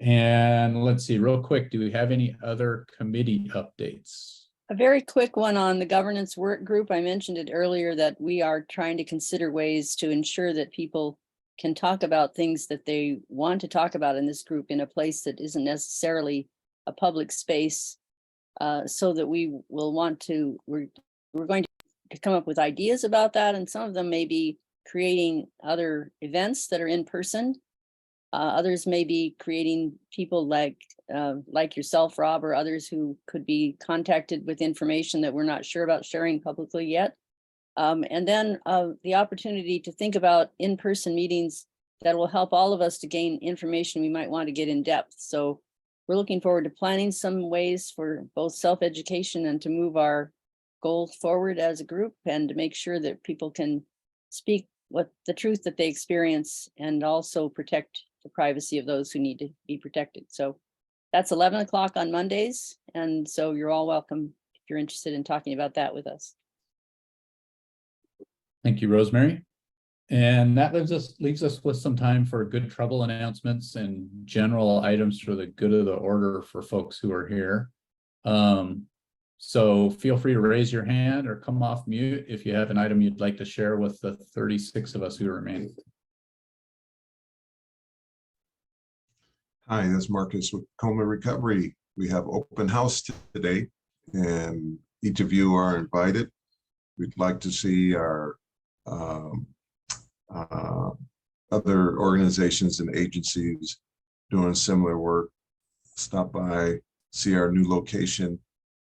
And let's see, real quick, do we have any other committee updates? A very quick one on the governance work group. I mentioned it earlier that we are trying to consider ways to ensure that people can talk about things that they want to talk about in this group in a place that isn't necessarily a public space, so that we're going to come up with ideas about that. And some of them may be creating other events that are in person. Others may be creating people like yourself, Rob, or others who could be contacted with information that we're not sure about sharing publicly yet. And then the opportunity to think about in-person meetings that will help all of us to gain information we might want to get in depth. So we're looking forward to planning some ways for both self-education and to move our goals forward as a group, and to make sure that people can speak what the truth that they experience, and also protect the privacy of those who need to be protected. So that's 11 o'clock on Mondays. And so you're all welcome if you're interested in talking about that with us. Thank you, Rosemary. And that leaves us with some time for good trouble announcements and general items for the good of the order for folks who are here. So feel free to raise your hand or come off mute if you have an item you'd like to share with the 36 of us who remain. Hi, this is Marcus with Coma Recovery. We have open house today, and each of you are invited. We'd like to see our other organizations and agencies doing similar work. Stop by, see our new location,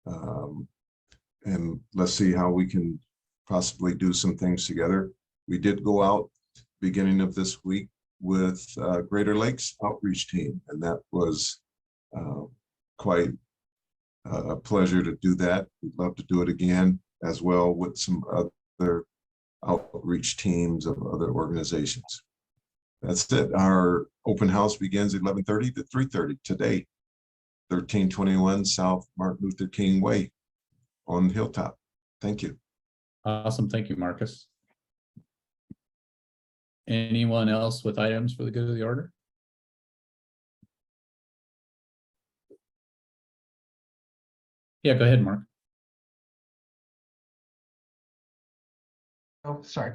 and let's see how we can possibly do some things together. We did go out beginning of this week with Greater Lakes outreach team, and that was quite a pleasure to do that. We'd love to do it again as well with some other outreach teams of other organizations. That's it. Our open house begins 11:30 to 3:30 today, 1321 South Martin Luther King Way on Hilltop. Thank you. Awesome. Thank you, Marcus. Anyone else with items for the good of the order? Yeah, go ahead, Mark. Oh, sorry.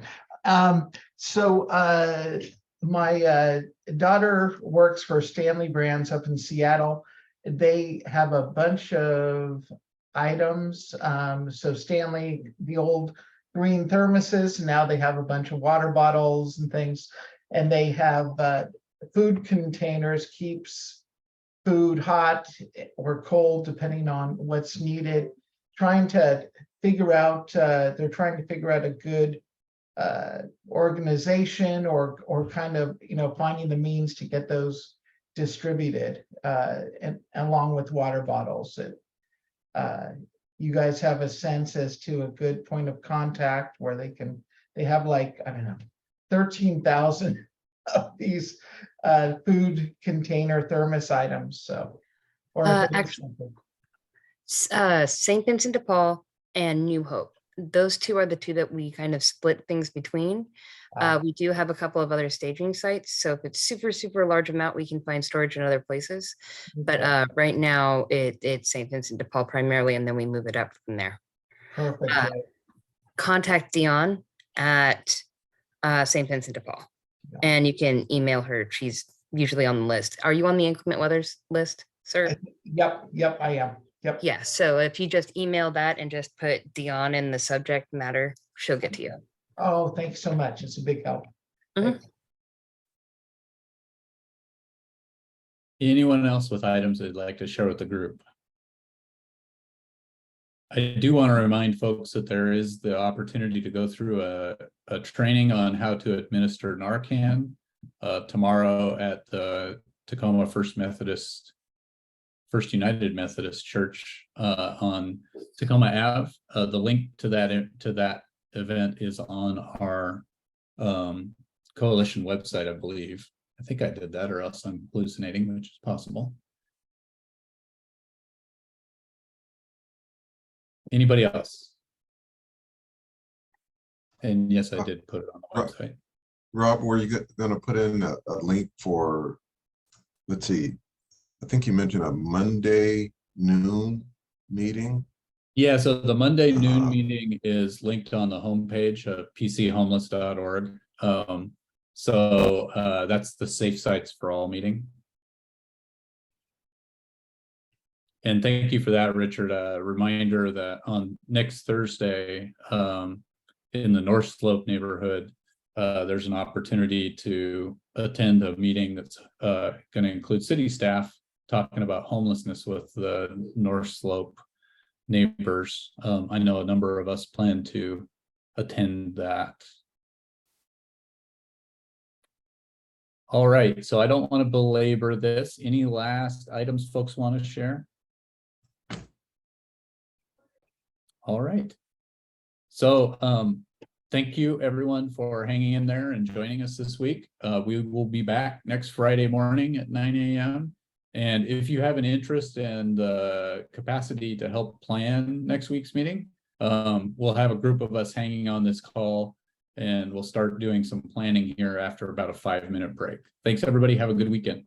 My daughter works for Stanley Brands up in Seattle. They have a bunch of items. So Stanley, the old green thermoses, now they have a bunch of water bottles and things. And they have food containers, keeps food hot or cold depending on what's needed. Trying to figure out, they're trying to figure out a good organization or kind of, finding the means to get those distributed and along with water bottles. You guys have a sense as to a good point of contact where they have like, I don't know, 13,000 of these food container thermos items. So, or Actually, St. Vincent de Paul and New Hope. Those two are the two that we kind of split things between. We do have a couple of other staging sites. So if it's super large amount, we can find storage in other places. But right now it's St. Vincent de Paul primarily, and then we move it up from there. Perfect. Contact Dion at St. Vincent de Paul, and you can email her. She's usually on the list. Are you on the inclement weathers list, sir? Yep, I am. Yep. Yeah, so if you just email that and just put Dion in the subject matter, she'll get to you. Oh, thanks so much. It's a big help. Anyone else with items they'd like to share with the group? I do want to remind folks that there is the opportunity to go through a training on how to administer Narcan tomorrow at the Tacoma First United Methodist Church on Tacoma Ave. The link to that event is on our coalition website, I believe. I think I did that, or else I'm hallucinating, which is possible. Anybody else? And yes, I did put it on the website. Rob, were you going to put in a link for, let's see, I think you mentioned a Monday noon meeting? Yeah, so the Monday noon meeting is linked on the homepage of pchomeless.org. So that's the Safe Sites for All meeting. And thank you for that, Richard. A reminder that on next Thursday in the North Slope neighborhood, there's an opportunity to attend a meeting that's going to include city staff talking about homelessness with the North Slope neighbors. I know a number of us plan to attend that. All right, so I don't want to belabor this. Any last items folks want to share? All right. So thank you everyone for hanging in there and joining us this week. We will be back next Friday morning at 9 a.m. And if you have an interest and the capacity to help plan next week's meeting, we'll have a group of us hanging on this call, and we'll start doing some planning here after about a 5-minute break. Thanks, everybody. Have a good weekend.